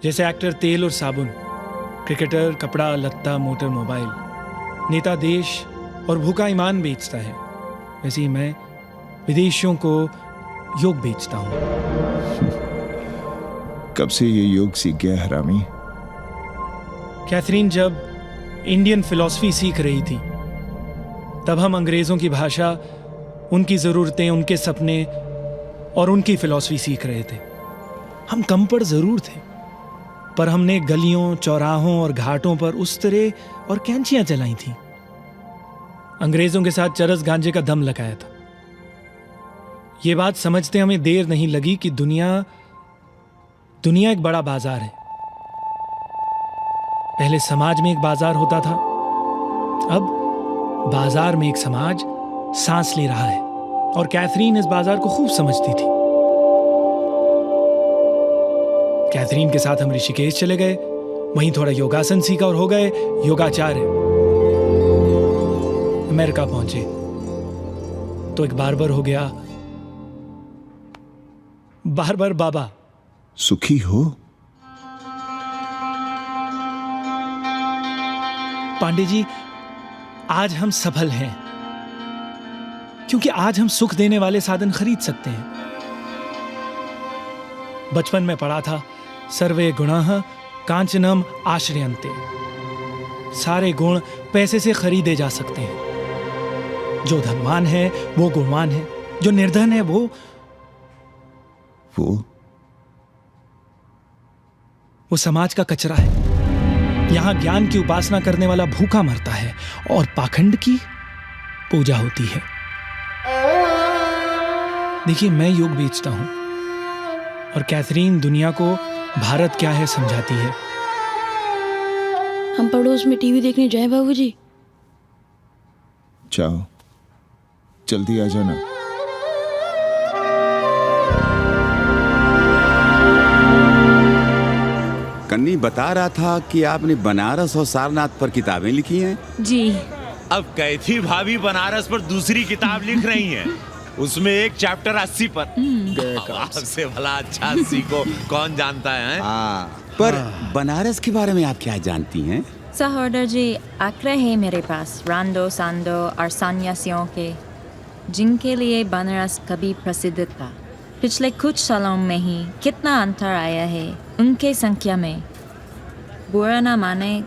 जैसे एक्टर तेल और साबुन, क्रिकेटर कपड़ा लत्ता मोटर मोबाइल, नेता देश और भूखा ईमान बेचता है, वैसे ही मैं विदेशियों को योग बेचता हूँ। कब से ये योग सीख गया हरामी? कैथरीन जब इंडियन फिलॉसफी सीख रही थी तब हम अंग्रेजों की भाषा, उनकी ज़रूरतें, उनके सपने और उनकी फिलॉसफी सीख रहे थे। हम कम पढ़ ज़रूर थे, पर हमने गलियों, चौराहों और घाटों पर उस तरह और कैंचियां चलाई थीं। अंग्रेजों के साथ चरस गांजे का दम लगाया था। ये बात समझते हमें देर नहीं लगी कि दुनिया एक बड़ा बाजार है। पहले समाज में एक बाजार होता था, अब बाजार में एक समाज सांस ले रहा है, और कैथरीन इस बाजार को खूब समझती थी। कैथरीन के साथ हम ऋषिकेश चले गए, वहीं थोड़ा योगासन सीखा और हो गए योगाचार्य। अमेरिका पहुंचे तो एक बार्बर हो गया। बार्बर बाबा। सुखी हो? पांडे जी, आज हम सफल हैं क्योंकि आज हम सुख देने वाले साधन खरीद सकते हैं। बचपन में पढ़ा था, सर्वे गुणाः कांचनम आश्रयन्ते। सारे गुण पैसे से खरीदे जा सकते हैं। जो धनवान है वो गुणवान है, जो निर्धन है वो समाज का कचरा है। यहां ज्ञान की उपासना करने वाला भूखा मरता है और पाखंड की पूजा होती है। देखिए, मैं योग बेचता हूं और कैथरीन दुनिया को भारत क्या है समझाती है। हम पड़ोस में टीवी देखने जाएं बाबूजी? जाओ, जल्दी आ जाना। कन्नी बता रहा था कि आपने बनारस और सारनाथ पर किताबें लिखी हैं। जी। अब कैथी भाभी बनारस पर दूसरी किताब लिख रही हैं। उसमें एक चैप्टर 80 पर। आपसे भला अच्छा 80 को कौन जानता है? पर बनारस के बारे में आप क्या जानती हैं? सहोदर जी, आंकड़े हैं मेरे पास रांडो सांडो और सन्यासियों के, जिनके लिए बनारस कभी प्रसिद्ध था। पिछले कुछ सालों में ही कितना अंतर आया है उनके संख्या में। बुरा ना माने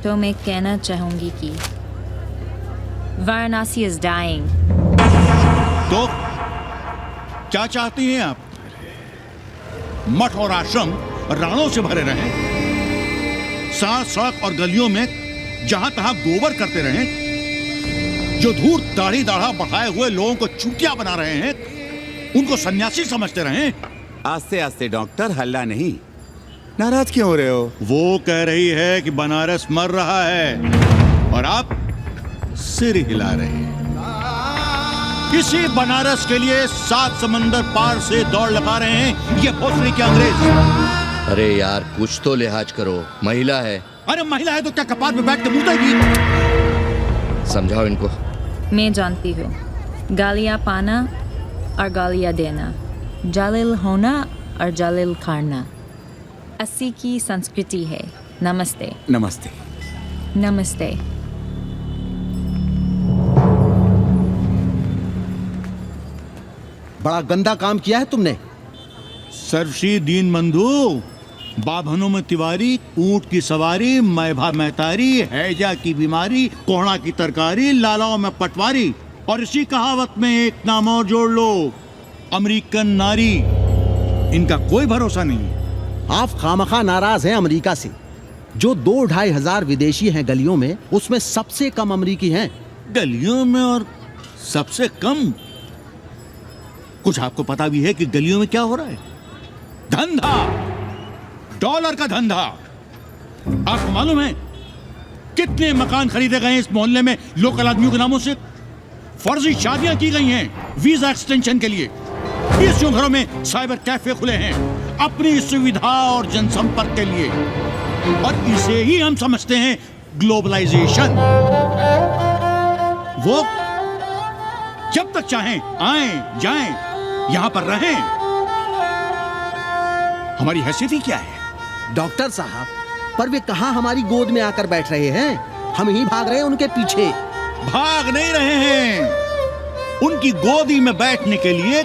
तो मैं कहना चाहूंगी कि वाराणसी इज डाइंग। तो क्या चाहती हैं आप? मठ और आश्रम राणों से भरे रहें, सड़क सड़क और गलियों में जहां तहां गोबर करते रहें, जो धूर्त दाढ़ी दाढ़ा बढ़ाए हुए लोगों को चूतिया बना रहे हैं उनको सन्यासी समझते रहें। आस्ते आस्ते डॉक्टर, हल्ला नहीं। नाराज क्यों हो रहे हो? वो कह रही है कि बनारस मर रहा है और आप सिर हिला रहे हैं। किसी बनारस के लिए 7 समंदर पार से दौड़ लगा रहे हैं ये भोसड़ी के अंग्रेज। अरे यार, कुछ तो लिहाज करो, महिला है। अरे महिला है तो क्या कपाट पे बैठ के मुर्देगी? समझाओ इनको। मैं जानती हूँ, गालियाँ पाना और गालियाँ देना, जालिल होना और जालिल खाना 80 की संस्कृति है। नमस्ते। नमस्ते। नमस्ते। बड़ा गंदा काम किया है तुमने। सर्वश्री दीन बंधु, बाभनों में तिवारी, ऊंट की सवारी, मैभा महतारी, हैजा की बीमारी, कोहड़ा की तरकारी, लालाओं में पटवारी, और इसी कहावत में एक नाम और जोड़ लो, अमेरिकन नारी। इनका कोई भरोसा नहीं। आप खामखा नाराज हैं अमेरिका से। जो 2-2.5 हजार विदेशी हैं गलियों में, उसमें सबसे कम अमेरिकी हैं। गलियों में और सबसे कम? कुछ आपको पता भी है कि गलियों में क्या हो रहा है? धंधा, डॉलर का धंधा। आपको मालूम है कितने मकान खरीदे गए इस मोहल्ले में लोकल आदमियों के नामों से? फर्जी शादियां की गई हैं वीजा एक्सटेंशन के लिए। 20 घरों में साइबर कैफे खुले हैं अपनी सुविधा और जनसंपर्क के लिए, और इसे ही हम समझते हैं ग्लोबलाइजेशन। वो जब तक चाहें आएं जाएं, यहां पर रहें। हमारी हैसियत ही क्या है? डॉक्टर साहब, पर वे कहां हमारी गोद में आकर बैठ रहे हैं? हम ही भाग रहे हैं उनके पीछे। भाग नहीं रहे हैं, उनकी गोदी में बैठने के लिए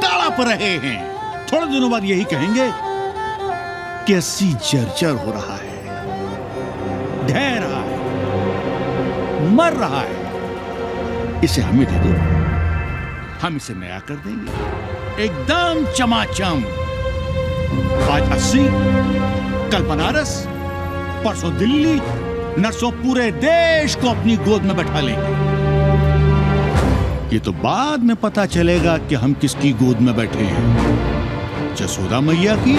तड़प रहे हैं। थोड़े दिनों बाद यही कहेंगे कि 80 जर्जर हो रहा है, ढह रहा है, मर रहा है। इसे हमें दे दो, हम इसे नया कर देंगे, एकदम चमाचम। आज 80, कल बनारस, परसों दिल्ली, नर्सों पूरे देश को अपनी गोद में बैठा लेंगे। ये तो बाद में पता चलेगा कि हम किसकी गोद में बैठे हैं, जसोदा मैया की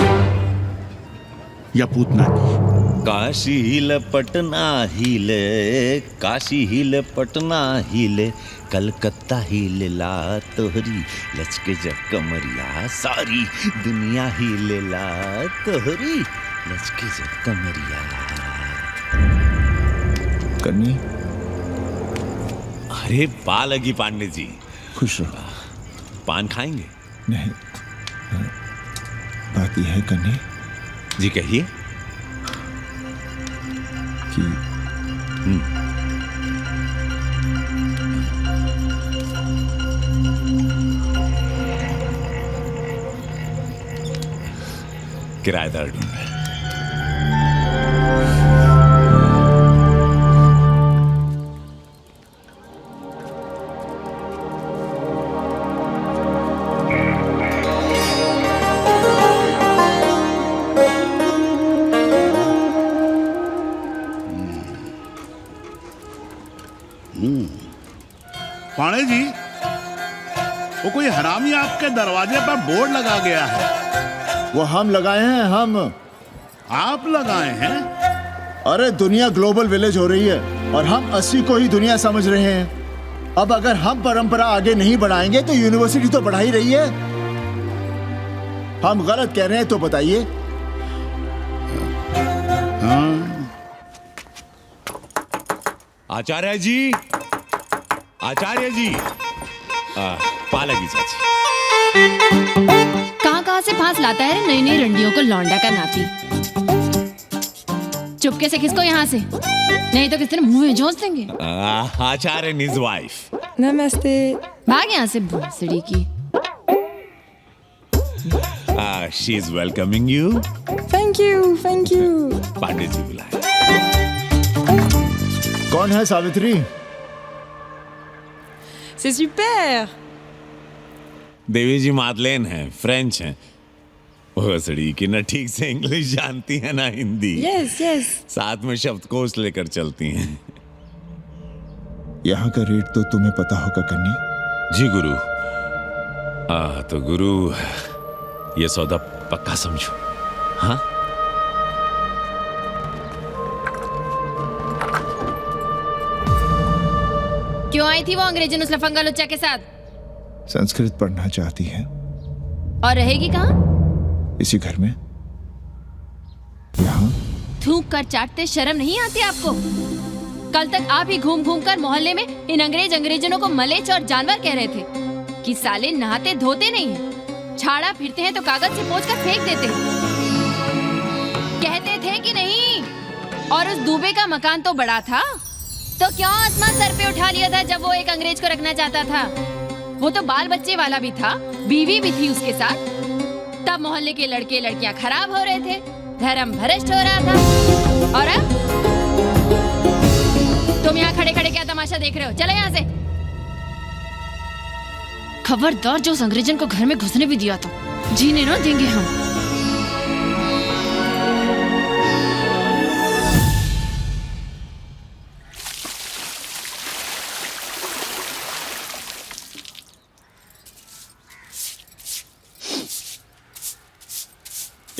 या पूतना की। काशी हिले पटना हिले, काशी हिले पटना हिले, कलकत्ता हिले ला तोहरी लचके जब कमरिया, सारी दुनिया हिले ला तोहरी लचके जब कमरिया। कन्नी, अरे पा लगी पांडे जी। खुश रहो। पान खाएंगे? नहीं, बात यह है कन्नी जी, कहिए। कि किराएदार ढूंढ। पाणे जी, वो कोई हरामी आपके दरवाजे पर बोर्ड लगा गया है। वो हम लगाए हैं, हम। आप लगाए हैं? अरे दुनिया ग्लोबल विलेज हो रही है और हम 80 को ही दुनिया समझ रहे हैं। अब अगर हम परंपरा आगे नहीं बढ़ाएंगे तो यूनिवर्सिटी तो बढ़ा ही रही है। हम गलत कह रहे हैं तो बताइए। आचार्य जी, आचार्य जी, पालकी चाची। कहाँ से फांस लाता है नई नई रंडियों को लौंडा का नाती। चुपके से खिसको यहाँ से, नहीं तो किसी ने मुंह में जोश देंगे। आचार्य and his wife। नमस्ते। भाग यहाँ से भोसड़ी की। She is welcoming you। Thank you, thank you. Pandit ji बुलाए। कौन है सावित्री? C'est super। देवी जी मादलेन हैं, फ्रेंच हैं। भोसड़ी की ना ठीक से इंग्लिश जानती है ना हिंदी। Yes yes. साथ में शब्दकोश लेकर चलती हैं। यहाँ का रेट तो तुम्हें पता होगा कन्नी। जी गुरु। तो गुरु, ये सौदा पक्का समझो। हाँ, क्यों आई थी वो अंग्रेजी नुस्खा लफंगा लुच्चा के साथ? संस्कृत पढ़ना चाहती है। और रहेगी कहाँ? इसी घर में, यहाँ। थूक कर चाटते शर्म नहीं आती आपको? कल तक आप ही घूम घूम कर मोहल्ले में इन अंग्रेजनों को मलेच और जानवर कह रहे थे कि साले नहाते धोते नहीं हैं, छाड़ा फिरते हैं तो कागज से पोंछ कर फेंक देते हैं। कहते थे कि नहीं? और उस दूबे का मकान तो बड़ा था, तो क्यों आसमान सर पे उठा लिया था जब वो एक अंग्रेज को रखना चाहता था? वो तो बाल बच्चे वाला भी था, बीवी भी थी उसके साथ। तब मोहल्ले के लड़के लड़कियां खराब हो रहे थे, धर्म भ्रष्ट हो रहा था। और अब तुम यहाँ खड़े खड़े क्या तमाशा देख रहे हो? चले यहाँ से। खबरदार, जो उस अंग्रेजन को घर में घुसने भी दिया तो जीने ना देंगे हम।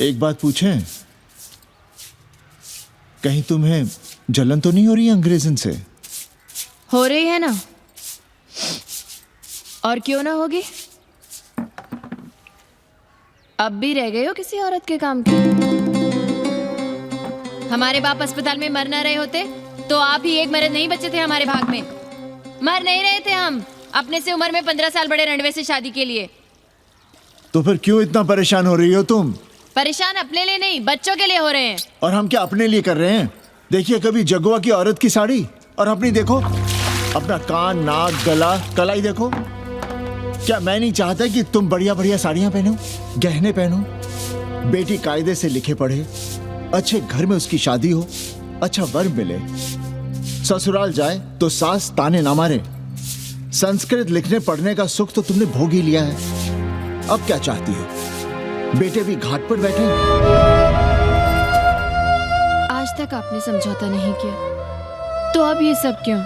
एक बात पूछें, कहीं तुम्हें जलन तो नहीं हो रही अंग्रेजन से? हो रही है ना, और क्यों ना होगी? अब भी रह गए हो किसी औरत के काम की? हमारे बाप अस्पताल में मर ना रहे होते तो आप ही एक मर्द नहीं बचे थे हमारे भाग में। मर नहीं रहे थे हम अपने से उम्र में 15 साल बड़े रंडवे से शादी के लिए। तो फिर क्यों इतना परेशान हो रही हो तुम? परेशान अपने लिए नहीं, बच्चों के लिए हो रहे हैं। और हम क्या अपने लिए कर रहे हैं? देखिए कभी जगुआ की औरत की साड़ी और अपनी देखो, अपना कान, नाक, गला, कलाई देखो। क्या मैं नहीं चाहता कि तुम बढ़िया बढ़िया साड़ियां पहनो, गहने पहनो, बेटी कायदे से लिखे पढ़े, अच्छे घर में उसकी शादी हो, अच्छा वर मिले, ससुराल जाए तो सास ताने ना मारे। संस्कृत लिखने पढ़ने का सुख तो तुमने भोग ही लिया है। अब क्या चाहती हो? बेटे भी घाट पर बैठे। आज तक आपने समझौता नहीं किया, तो अब ये सब क्यों?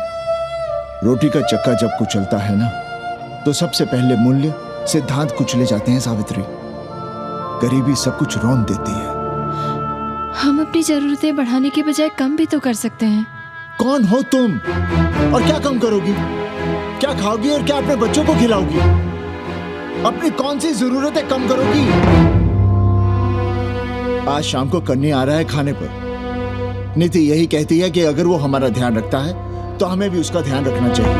रोटी का चक्का जब कुचलता है ना, तो सबसे पहले मूल्य सिद्धांत कुचले जाते हैं सावित्री। गरीबी सब कुछ रौंद देती है। हम अपनी जरूरतें बढ़ाने के बजाय कम भी तो कर सकते हैं। कौन हो तुम? और क्या कम करोगी? क्या खाओगी और क्या अपने बच्चों को खिलाओगी? अपनी कौन सी जरूरतें कम करोगी? आज शाम को कन्नी आ रहा है खाने पर। नीति यही कहती है कि अगर वो हमारा ध्यान रखता है तो हमें भी उसका ध्यान रखना चाहिए।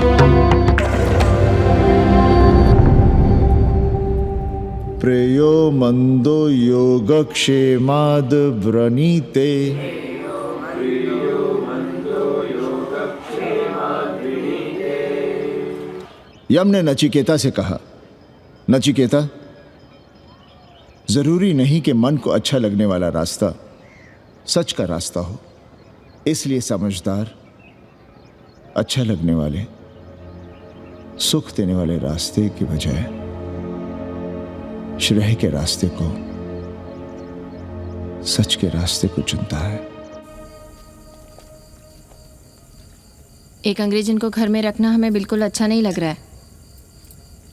प्रेयो मंदो योगक्षेमाद व्रणीते। यम ने नचिकेता से कहा, नचिकेता, जरूरी नहीं कि मन को अच्छा लगने वाला रास्ता सच का रास्ता हो। इसलिए समझदार, अच्छा लगने वाले, सुख देने वाले रास्ते की बजाय श्रेय के रास्ते को, सच के रास्ते को चुनता है। एक अंग्रेजन को घर में रखना हमें बिल्कुल अच्छा नहीं लग रहा है।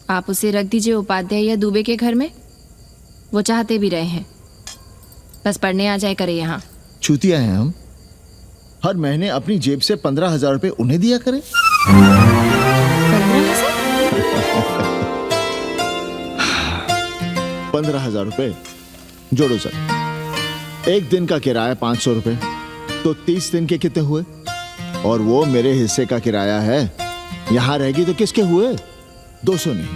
आप उसे रख दीजिए उपाध्याय या दुबे के घर में, वो चाहते भी रहे हैं, बस पढ़ने आ जाए करे यहाँ। चूतिया हैं हम, हर महीने अपनी जेब से 15,000 रुपए उन्हें दिया करें। 15,000 रुपए जोड़ो सर। एक दिन का किराया 500 रुपए, तो 30 दिन के कितने हुए? और वो मेरे हिस्से का किराया है, यहां रहेगी तो किसके हुए? 200 नहीं,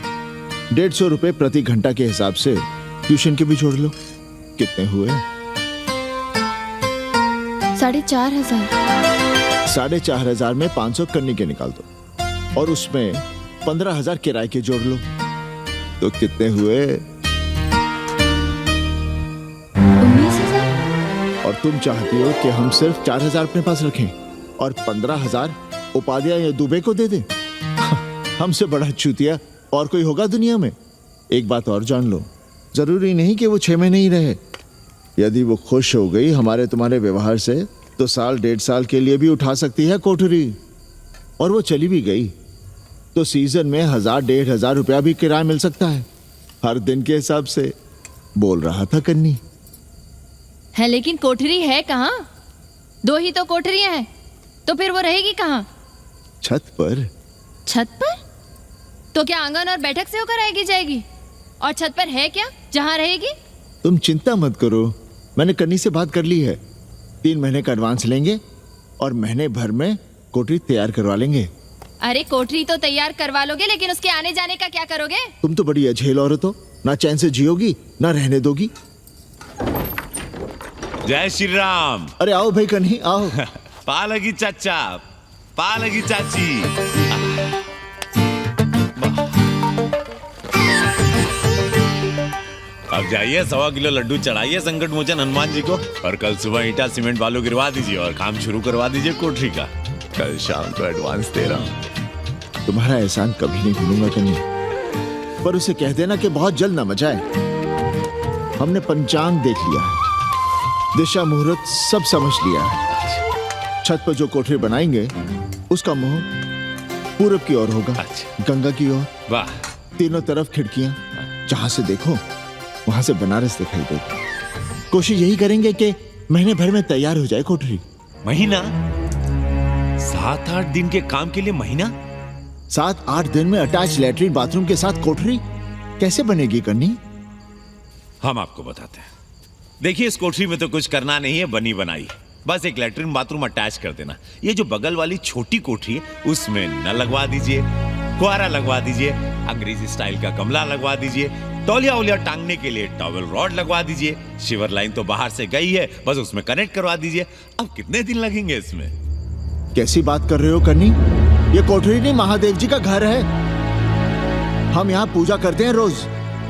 150 रुपए प्रति घंटा के हिसाब से ट्यूशन के भी जोड़ लो, कितने हुए? 4,500। 4,500 में 500 करने के निकाल दो, और उसमें 15,000 किराए के जोड़ लो, तो कितने हुए? 19,000। और तुम चाहती हो कि हम सिर्फ 4,000 अपने पास रखें और 15,000 उपाध्याय या दुबे को दे दें? हमसे बड़ा चूतिया और कोई होगा दुनिया में? एक बात और जान लो, जरूरी नहीं कि वो 6 महीने ही रहे। यदि वो खुश हो गई हमारे तुम्हारे व्यवहार से, तो 1.5 साल के लिए भी उठा सकती है कोठरी। और वो चली भी गई तो सीजन में 1,000-1,500 रुपया भी किराया मिल सकता है, हर दिन के हिसाब से। बोल रहा था कन्नी है, लेकिन कोठरी है कहाँ? 2 ही तो कोठरियां हैं, तो फिर वो रहेगी कहाँ? छत पर। छत पर? तो क्या आंगन और बैठक से होकर आएगी जाएगी? और छत पर है क्या जहाँ रहेगी? तुम चिंता मत करो, मैंने कन्नी से बात कर ली है। 3 महीने का एडवांस लेंगे और महीने भर में कोठरी तैयार करवा लेंगे। अरे कोठरी तो तैयार करवा लोगे, लेकिन उसके आने जाने का क्या करोगे? तुम तो बड़ी अझेल औरत हो, ना चैन से जियोगी ना रहने दोगी। जय श्री राम। अरे आओ भाई कन्ही आओ। पालगी चाचा, पालगी चाची। अब जाइए 1.25 किलो लड्डू चढ़ाइए संकट मोचन हनुमान जी को, और कल सुबह ईटा सीमेंट बालू गिरवा दीजिए और काम शुरू करवा दीजिए कोठरी का। कल शाम को एडवांस दे रहा हूँ। तुम्हारा एहसान कभी नहीं भूलूंगा कन्नी, पर उसे कह देना कि बहुत जल्द न मचाए। हमने पंचांग देख लिया है, दिशा मुहूर्त सब समझ लिया है। छत पर जो कोठरी बनाएंगे उसका मुंह पूरब की ओर होगा, गंगा की ओर। वाह। तीनों तरफ खिड़कियां, जहां से देखो वहां से बनारस दिखाई देगी। कोशिश यही करेंगे कि महीने भर में तैयार हो जाए कोठरी। महीना? 7-8 दिन के काम के लिए महीना? 7-8 दिन में अटैच लैट्रिन बाथरूम के साथ कोठरी कैसे बनेगी कन्नी? हम आपको बताते हैं। देखिए, इस कोठरी में तो कुछ करना नहीं है, बनी बनाई। बस एक लैट्रिन बाथरूम अटैच कर देना। ये जो बगल वाली छोटी कोठरी है उसमें नल लगवा दीजिए, फुहारा लगवा दीजिए, अंग्रेजी स्टाइल का गमला लगवा दीजिए, तौलिया उलिया टांगने के लिए टॉवेल रॉड लगवा दीजिए। शिवर लाइन तो बाहर से गई है, बस उसमें कनेक्ट करवा दीजिए। अब कितने दिन लगेंगे इसमें? कैसी बात कर रहे हो कन्नी? ये कोठरी नहीं, महादेव जी का घर है। हम यहाँ पूजा करते हैं रोज।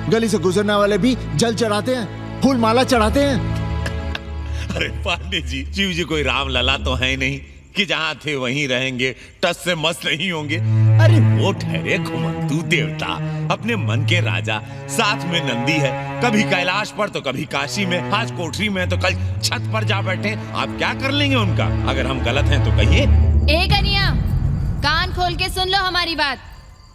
गली से गुजरने वाले भी जल चढ़ाते हैं, फूल माला चढ़ाते हैं। अरे पांडे जी, शिव जी कोई राम लला तो है नहीं कि जहां थे वहीं रहेंगे, टस से मस्त नहीं होंगे। अरे वो ठहरे घुमंतू देवता, अपने मन के राजा, साथ में नंदी है, कभी कैलाश पर तो कभी काशी में, आज कोठरी में तो कल छत पर जा बैठे। आप क्या कर लेंगे उनका? अगर हम गलत हैं तो कहिए। ए कन्या, कान खोल के सुन लो हमारी बात।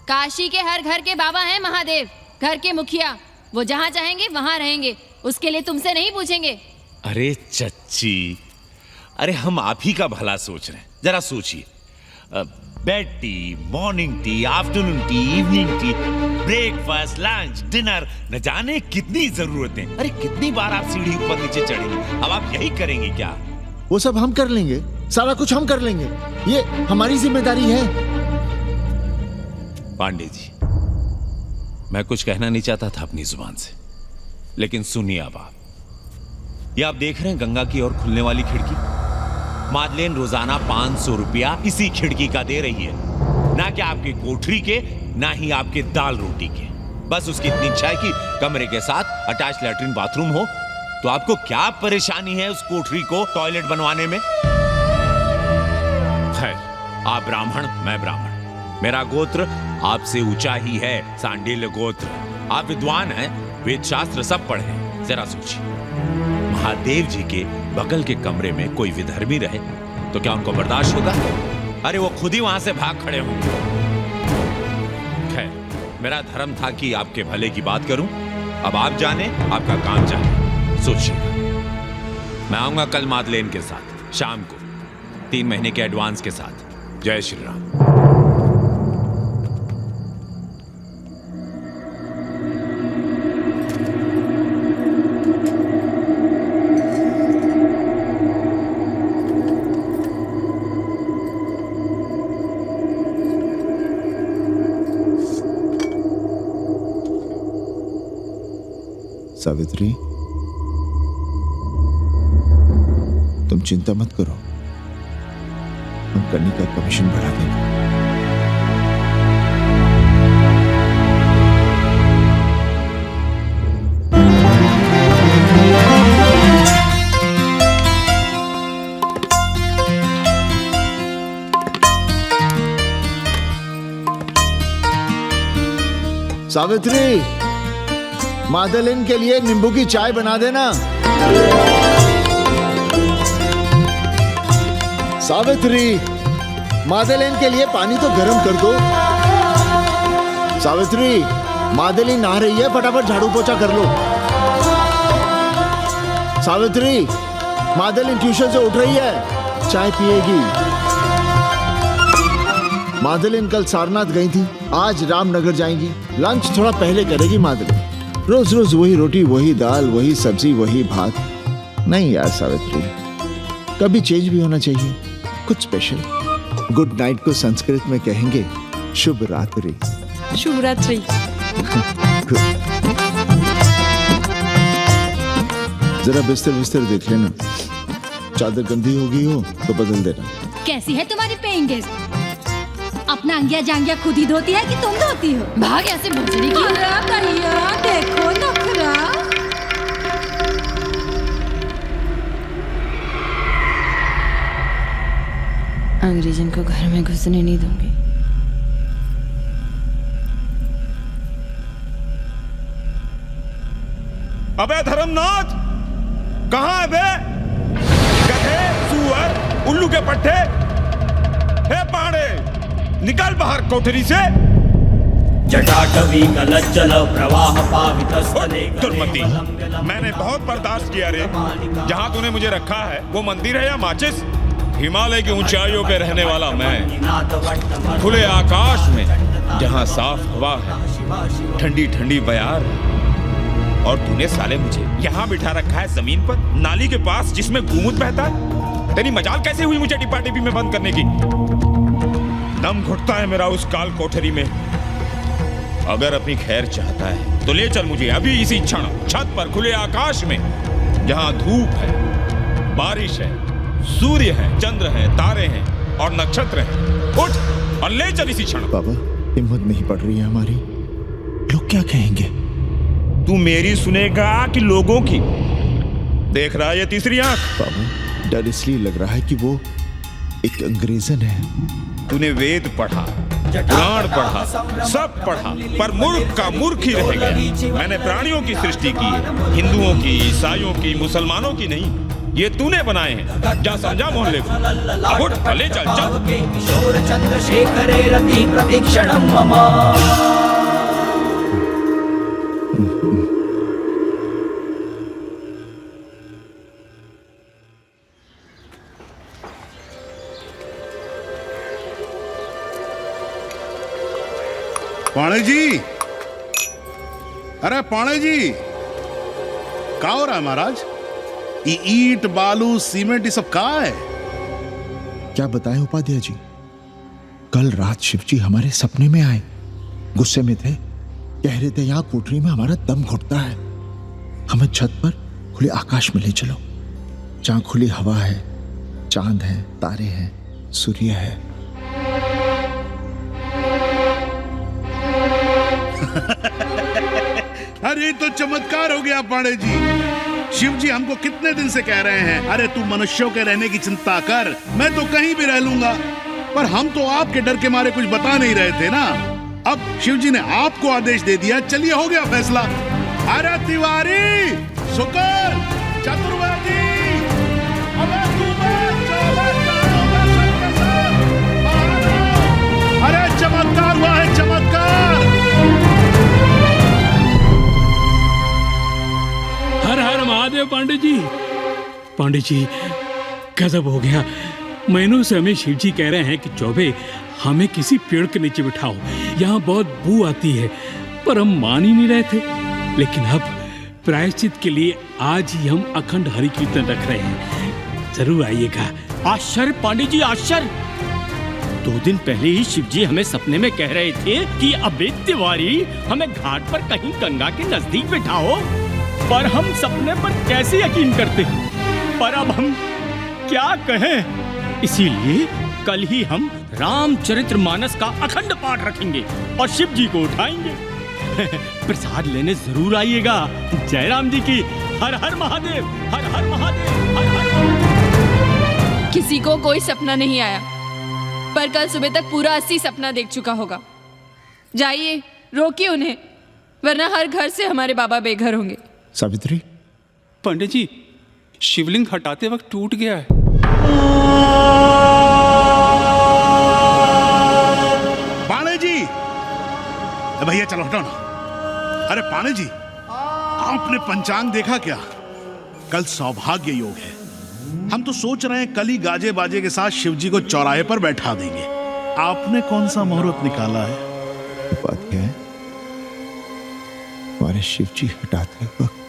काशी के हर घर के बाबा हैं महादेव, घर के मुखिया। वो जहाँ चाहेंगे वहां रहेंगे, उसके लिए तुमसे नहीं पूछेंगे। अरे चच्ची, अरे हम आप ही का भला सोच रहे हैं, जरा सोचिए। Bed tea, morning tea, afternoon T, evening tea, breakfast, lunch, dinner, न जाने कितनी जरूरतें। अरे कितनी बार आप सीढ़ी ऊपर नीचे चढ़ेंगे? अब आप यही करेंगे क्या? वो सब हम कर लेंगे, सारा कुछ हम कर लेंगे, ये हमारी जिम्मेदारी है। पांडे जी, मैं कुछ कहना नहीं चाहता था अपनी जुबान से, लेकिन सुनिए अब आप। ये आप देख रहे हैं गंगा की ओर खुलने वाली खिड़की? मादलेन रोजाना 500 रुपया इसी खिड़की का दे रही है, ना कि आपकी कोठरी के ना ही आपके दाल रोटी के। बस उसकी इतनी इच्छा है कि कमरे के साथ अटैच लैट्रिन बाथरूम हो। तो आपको क्या परेशानी है उस कोठरी को टॉयलेट बनवाने में? खैर, आप ब्राह्मण, मैं ब्राह्मण, मेरा गोत्र आपसे ऊंचा ही है, सांडिल्य गोत्र। आप विद्वान हैं, वेद शास्त्र सब पढ़े हैं। जरा सोचिए, महादेव जी के बगल के कमरे में कोई विधर्मी रहे तो क्या उनको बर्दाश्त होगा? अरे वो खुद ही वहां से भाग खड़े होंगे। खैर, मेरा धर्म था कि आपके भले की बात करूं। अब आप जाने, आपका काम जाने। सोचिएगा, मैं आऊंगा कल मादलेन के साथ शाम को 3 महीने के एडवांस के साथ। जय श्री राम। सावित्री, तुम चिंता मत करो, हम कन्नी का कमीशन बढ़ा देंगे। सावित्री, मादलिन के लिए नींबू की चाय बना देना। सावित्री, मादलिन के लिए पानी तो गर्म कर दो। सावित्री, मादलिन नहा रही है, फटाफट झाड़ू पोछा कर लो। सावित्री, मादलिन ट्यूशन से उठ रही है, चाय पिएगी। मादलिन कल सारनाथ गई थी, आज रामनगर जाएंगी। लंच थोड़ा पहले करेगी मादलिन। रोज रोज वही रोटी, वही दाल, वही सब्जी, वही भात। नहीं यार सावित्री, कभी चेंज भी होना चाहिए, कुछ स्पेशल। गुड नाइट को संस्कृत में कहेंगे शुभ रात्रि। शुभ रात्रि। जरा बिस्तर बिस्तर देख लेना, चादर गंदी हो गई हो तो बदल देना। कैसी है तुम्हारी पेइंग गेस्ट? अपना अंगिया जांगिया खुद ही धोती है कि तुम धोती हो? भाग ऐसे भोसड़ी की। अरे भैया देखो नखरा। अंग्रेजन को घर में घुसने नहीं दूंगी। अबे धर्मनाथ, कहाँ है बे? गधे, सुअर, उल्लू के पट्टे। हे पाड़े, निकल बाहर कोठरी से। जटाटवी कलज्जल प्रवाह पावितस्तने। दुर्मति, मैंने बहुत बर्दाश्त किया रे। जहाँ तूने मुझे रखा है वो मंदिर है या माचिस? हिमालय की ऊंचाइयों पे रहने वाला मैं, खुले आकाश में जहाँ साफ हवा है, ठंडी ठंडी बयार, और तूने साले मुझे यहाँ बिठा रखा है जमीन पर, नाली के पास जिसमें गोमूत्र बहता है। तेरी मजाल कैसे हुई मुझे डिब्बा डिब्बी में बंद करने की? दम घुटता है मेरा उस काल कोठरी में। अगर अपनी खैर चाहता है तो ले चल मुझे अभी इसी क्षण छत पर खुले आकाश में, जहां धूप है, बारिश है, सूर्य है, चंद्र है, तारे हैं और नक्षत्र हैं। उठ और ले चल इसी क्षण। बाबा, हिम्मत नहीं पड़ रही है हमारी, लोग क्या कहेंगे? तू मेरी सुनेगा कि लोगों की? देख रहा है ये तीसरी आंख? बाबा, डर इसलिए लग रहा है कि वो एक अंग्रेजन है। तूने वेद पढ़ा, पुराण पढ़ा, सब पढ़ा, पर मूर्ख का मूर्ख ही रह गया। मैंने प्राणियों की सृष्टि की है, हिंदुओं की, ईसाइयों की, मुसलमानों की नहीं। ये तूने बनाए हैं। जा समझा मोहल्ले को। अब उठ, ले चल चल। किशोर चंद्रशेखरे रति प्रतीक्षणं मम। पाणे जी, अरे पाणे जी, क्या हो रहा है महाराज? ये ईंट, बालू, सीमेंट, ये सब कहाँ है? क्या बताएं उपाध्याय जी, कल रात शिवजी हमारे सपने में आए, गुस्से में थे, कह रहे थे यहाँ कोठरी में हमारा दम घुटता है, हमें छत पर खुले आकाश में ले चलो, जहां खुली हवा है, चांद है, तारे हैं, सूर्य है। चमत्कार हो गया पांडे जी। शिव जी हमको कितने दिन से कह रहे हैं, अरे तू मनुष्यों के रहने की चिंता कर, मैं तो कहीं भी रह लूंगा। पर हम तो आपके डर के मारे कुछ बता नहीं रहे थे ना। अब शिव जी ने आपको आदेश दे दिया, चलिए हो गया फैसला। अरे तिवारी, शुक्र, चतुर्वेदी, अरे चमत्कार हुआ है, चमत्कार। हर हर महादेव पांडे जी। पांडे जी गजब हो गया। महीनों से हमें शिव जी कह रहे हैं कि चौबे हमें किसी पेड़ के नीचे बिठाओ, यहाँ बहुत बू आती है, पर हम मान ही नहीं रहे थे। लेकिन अब प्रायश्चित के लिए आज ही हम अखंड हरि कीर्तन रख रहे हैं, जरूर आइएगा। आश्चर्य पांडे जी, आश्चर्य। 2 दिन पहले ही शिव जी हमें सपने में कह रहे थे कि अबे तिवारी हमें घाट पर कहीं गंगा के नजदीक बिठाओ, पर हम सपने पर कैसे यकीन करते हैं। पर अब हम क्या कहें, इसीलिए कल ही हम रामचरितमानस का अखंड पाठ रखेंगे और शिव जी को उठाएंगे। प्रसाद लेने जरूर आइएगा। जय राम जी की। हर हर महादेव, हर हर महादेव, हर हर महादेव। किसी को कोई सपना नहीं आया, पर कल सुबह तक पूरा 80 सपना देख चुका होगा। जाइए, रोकिए उन्हें, वरना हर घर से हमारे बाबा बेघर होंगे। सावित्री, पंडित जी, शिवलिंग हटाते वक्त टूट गया है। पांडे जी, भैया चलो हटो ना। अरे पांडे जी, आपने पंचांग देखा क्या? कल सौभाग्य योग है। हम तो सोच रहे हैं कल ही गाजे बाजे के साथ शिव जी को चौराहे पर बैठा देंगे। आपने कौन सा मुहूर्त निकाला है? बात क्या है, हमारे शिव जी हटाते वक्त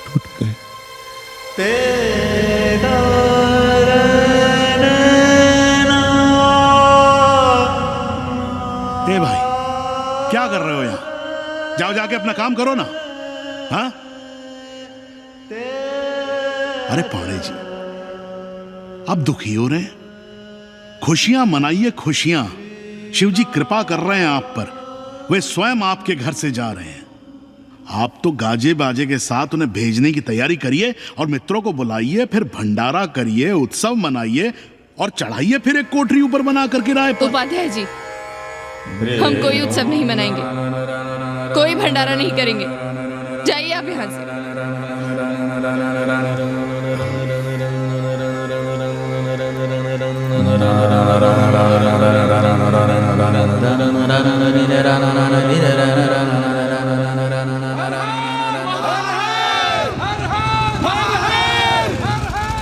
टूट गए। ए भाई, क्या कर रहे हो यहाँ? जाओ जाके अपना काम करो ना। हाँ? अरे पांडे जी, अब दुखी हो रहे हैं? खुशियां मनाइए, खुशियां। शिव जी कृपा कर रहे हैं आप पर, वे स्वयं आपके घर से जा रहे हैं। आप तो गाजे बाजे के साथ उन्हें भेजने की तैयारी करिए और मित्रों को बुलाइए, फिर भंडारा करिए, उत्सव मनाइए और चढ़ाइए फिर एक कोठरी ऊपर बना कर किराए पर। उपाध्याय जी, हम कोई उत्सव नहीं मनाएंगे, कोई भंडारा नहीं करेंगे। जाइए आप यहाँ से।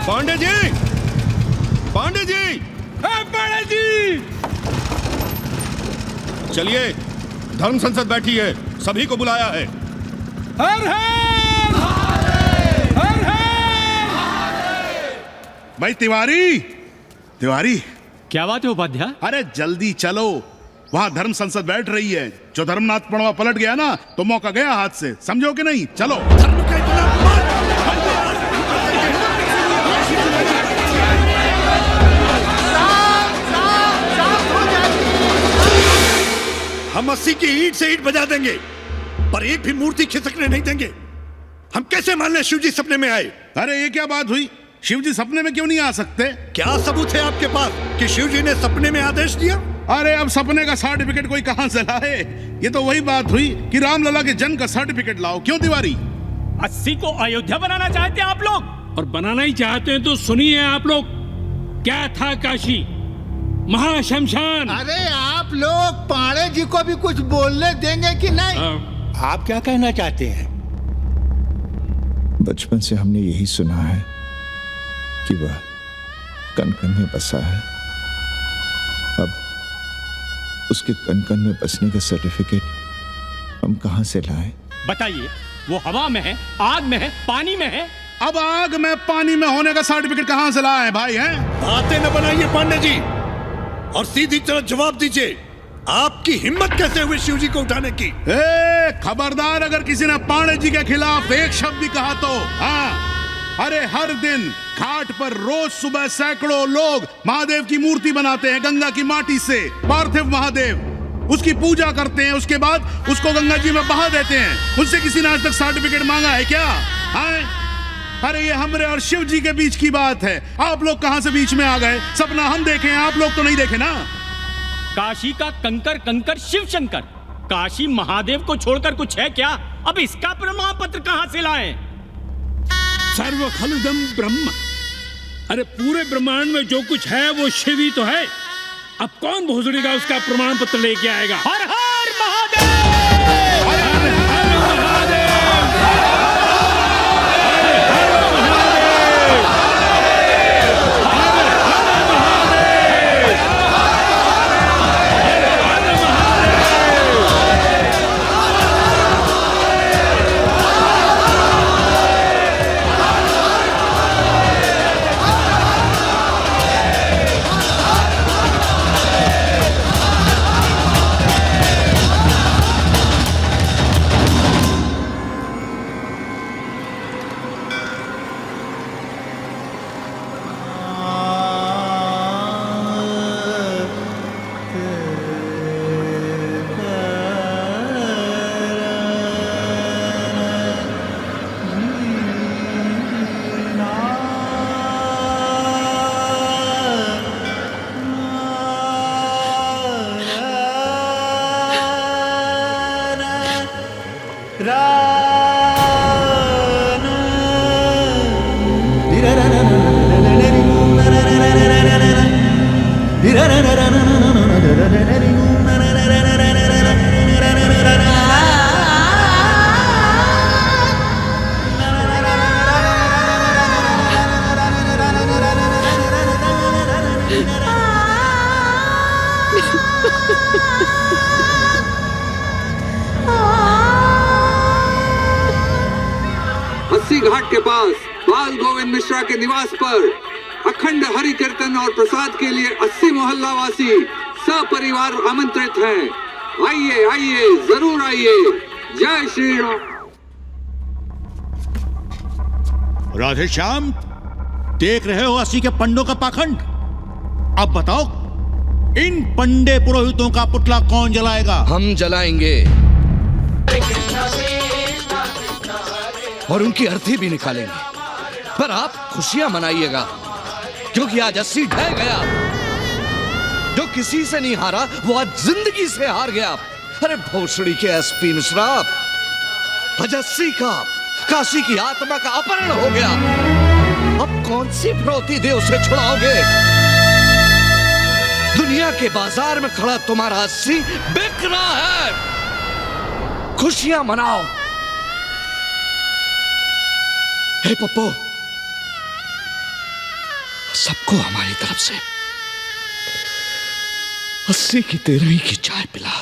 पांडे जी, पांडे जी, पांडे जी, चलिए, धर्म संसद बैठी है, सभी को बुलाया है। हर हर हर हर। भाई तिवारी, तिवारी, क्या बात है उपाध्याय? अरे जल्दी चलो, वहां धर्म संसद बैठ रही है। जो धर्मनाथ पड़वा पलट गया ना, तो मौका गया हाथ से, समझो कि नहीं? चलो। हम 80 की ईंट से ईंट बजा देंगे, पर एक भी मूर्ति खिसकने नहीं देंगे। हम कैसे मान लें शिव जी सपने में आए? अरे ये क्या बात हुई? शिव जी सपने में क्यों नहीं आ सकते? क्या सबूत है आपके पास कि शिव जी ने सपने में आदेश दिया? अरे अब सपने का सर्टिफिकेट कोई कहां से लाए? ये तो वही बात हुई कि रामलला के जन्म का सर्टिफिकेट लाओ। क्यों तिवारी? 80 को अयोध्या बनाना चाहते हैं आप लोग? और बनाना ही चाहते हैं तो सुनिए आप लोग, क्या था काशी महाशमशान। अरे आप लोग पांडे जी को भी कुछ बोलने देंगे कि नहीं? आप क्या कहना चाहते हैं? बचपन से हमने यही सुना है कि वह कण कण में बसा है। अब उसके कण कण में बसने का सर्टिफिकेट हम कहां से लाएं? बताइए, वो हवा में है, आग में है, पानी में है? अब आग में पानी में होने का सर्टिफिकेट कहां से लाए भाई? हैं? बातें न बनाइए पांडे जी, और सीधी तरह जवाब दीजिए, आपकी हिम्मत कैसे हुई शिव जी को उठाने की? खबरदार, अगर किसी ने पांडे जी के खिलाफ एक शब्द भी कहा तो। हाँ, अरे हर दिन घाट पर रोज सुबह सैकड़ों लोग महादेव की मूर्ति बनाते हैं गंगा की माटी से, पार्थिव महादेव। उसकी पूजा करते हैं, उसके बाद उसको गंगा जी में बहा देते हैं। उनसे किसी ने आज तक सर्टिफिकेट मांगा है क्या? हाँ? अरे ये हमरे और शिव जी के बीच की बात है। आप लोग कहां से बीच में आ गए? सपना हम देखे हैं, आप लोग तो नहीं देखे ना। काशी का कंकर कंकर शिव शंकर, काशी महादेव को छोड़कर कुछ है क्या? अब इसका प्रमाण पत्र कहां से लाएं? सर्व खलुदम ब्रह्म, अरे पूरे ब्रह्मांड में जो कुछ है वो शिव ही तो है। अब कौन भोसड़ी का उसका प्रमाण पत्र लेके आएगा? हर हर महादेव, हर हर महादेव। घाट के पास बाल गोविंद मिश्रा के निवास पर अखंड हरि कीर्तन और प्रसाद के लिए 80 मोहल्ला वासी सपरिवार आमंत्रित हैं। आइए आइए, जरूर आइए। जय श्री राम। राधे श्याम, देख रहे हो 80 के पंडों का पाखंड। अब बताओ, इन पंडे पुरोहितों का पुतला कौन जलाएगा? हम जलाएंगे और उनकी अर्थी भी निकालेंगे। पर आप खुशियां मनाइएगा, क्योंकि आज 80 ढह गया। जो किसी से नहीं हारा वो आज जिंदगी से हार गया। अरे भोसड़ी के एसपी मिश्रा, आज 80 का काशी की आत्मा का अपहरण हो गया। अब कौन सी फिरौती दे उसे छुड़ाओगे? दुनिया के बाजार में खड़ा तुम्हारा 80 बिक रहा है। खुशियां मनाओ। हे पप्पू, सबको हमारी तरफ से 80 की 13 की चाय पिला।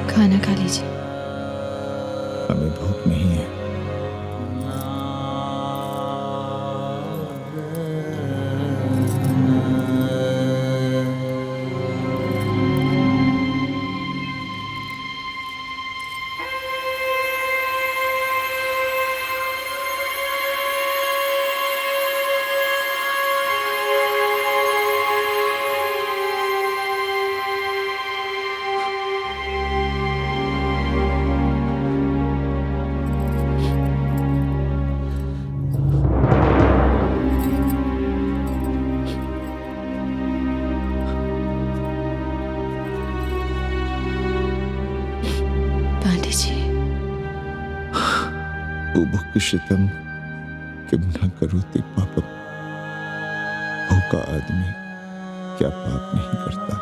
खाना खा लीजिए। हमें भूख नहीं है। शितम किम न करोति पापम। भूखा आदमी क्या पाप नहीं करता,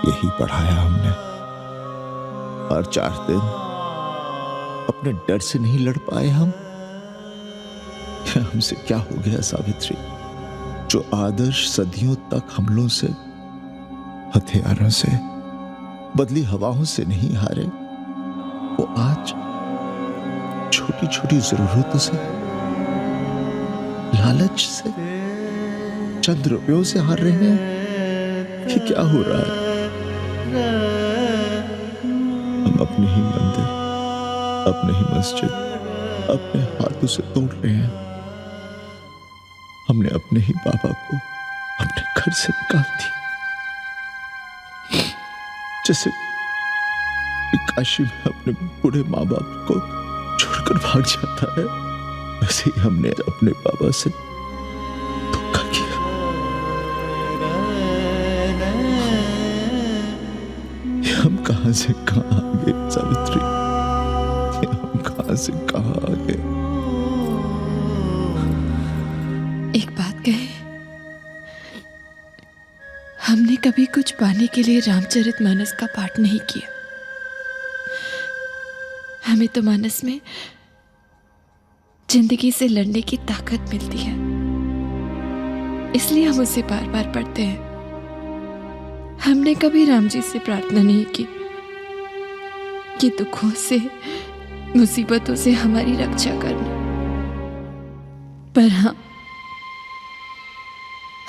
यही पढ़ाया हमने। और 4 दिन अपने डर से नहीं लड़ पाए हम। हमसे क्या हो गया सावित्री? जो आदर्श सदियों तक हमलों से, हथियारों से, बदली हवाओं से नहीं हारे, वो आज छोटी छोटी जरूरतों से, लालच से, चंद रुपयों से हार रहे हैं। ये क्या हो रहा है? हम अपने ही मंदिर, अपने ही मस्जिद अपने हाथों से तोड़ रहे हैं। हमने अपने ही बाबा को अपने घर से निकाल दिया। जैसे काशी में अपने बूढ़े माँ बाप को छोड़कर भाग जाता है, वैसे ही हमने अपने बाबा से धोखा किया। ये हम कहां से कहां आ गए सावित्री, ये हम कहां से कहां आ गए। एक बात कहे, हमने कभी कुछ पाने के लिए रामचरितमानस का पाठ नहीं किया। हमें तो मानस में जिंदगी से लड़ने की ताकत मिलती है, इसलिए हम उसे बार बार पढ़ते हैं। हमने कभी राम जी से प्रार्थना नहीं की कि दुखों से, मुसीबतों से हमारी रक्षा करना, पर हाँ,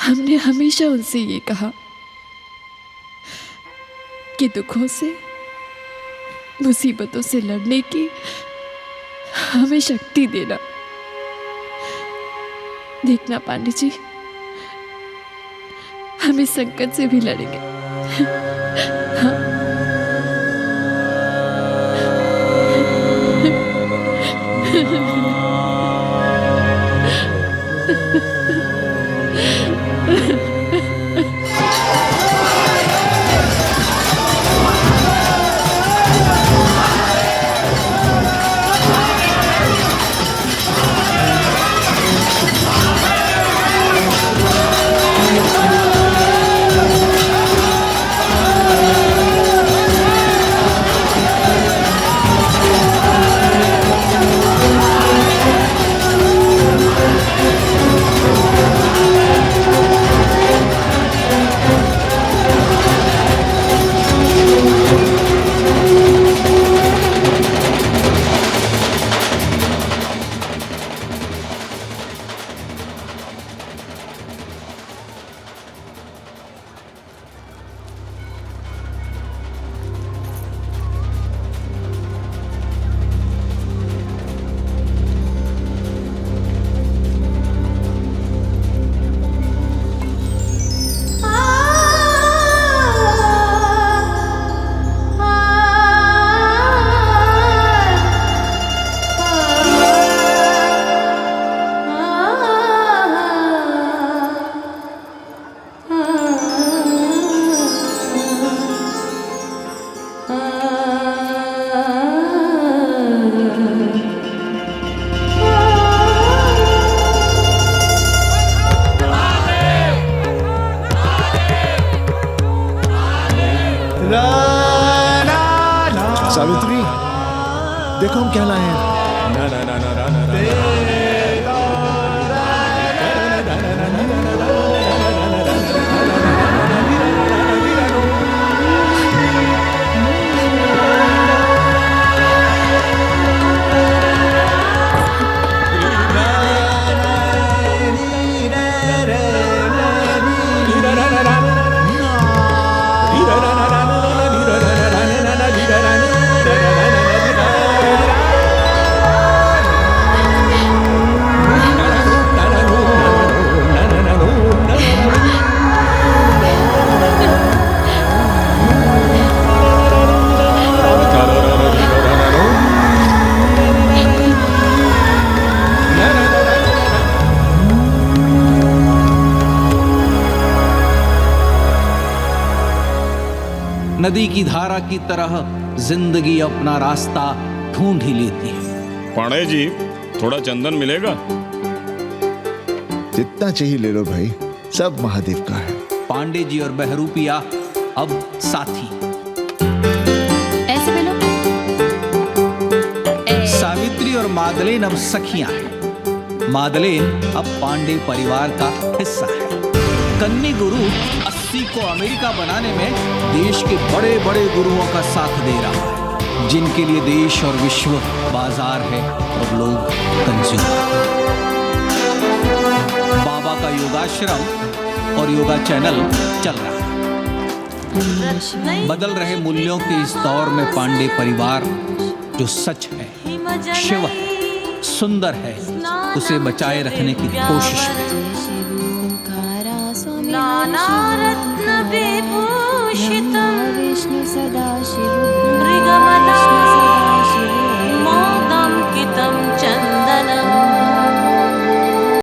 हमने हमेशा उनसे ये कहा कि दुखों से, मुसीबतों से लड़ने की हमें शक्ति देना। देखना पांडे जी, हम इस संकट से भी लड़ेंगे। हाँ। सावित्री, देखो हम क्या लाए हैं। नदी की धारा की तरह जिंदगी अपना रास्ता ढूंढ ही लेती है। पांडे जी, थोड़ा चंदन मिलेगा? जितना चाहिए ले लो भाई, सब महादेव का है। पांडे जी और बहरूपिया अब साथी। ऐसे मिलो। सावित्री और मादलेन अब सखियां हैं। मादलेन अब पांडे परिवार का हिस्सा है। कन्नी गुरु 80 को अमेरिका बनाने में देश के बड़े बड़े गुरुओं का साथ दे रहा है, जिनके लिए देश और विश्व बाजार है और लोग कंज्यूमर। बाबा का योगाश्रम और योगा चैनल चल रहा है। बदल रहे मूल्यों के इस दौर में पांडे परिवार जो सच है, शिव है, सुंदर है, उसे बचाए रखने की कोशिश में। नाना रत्न विभूषितम् विष्णु सदा शिव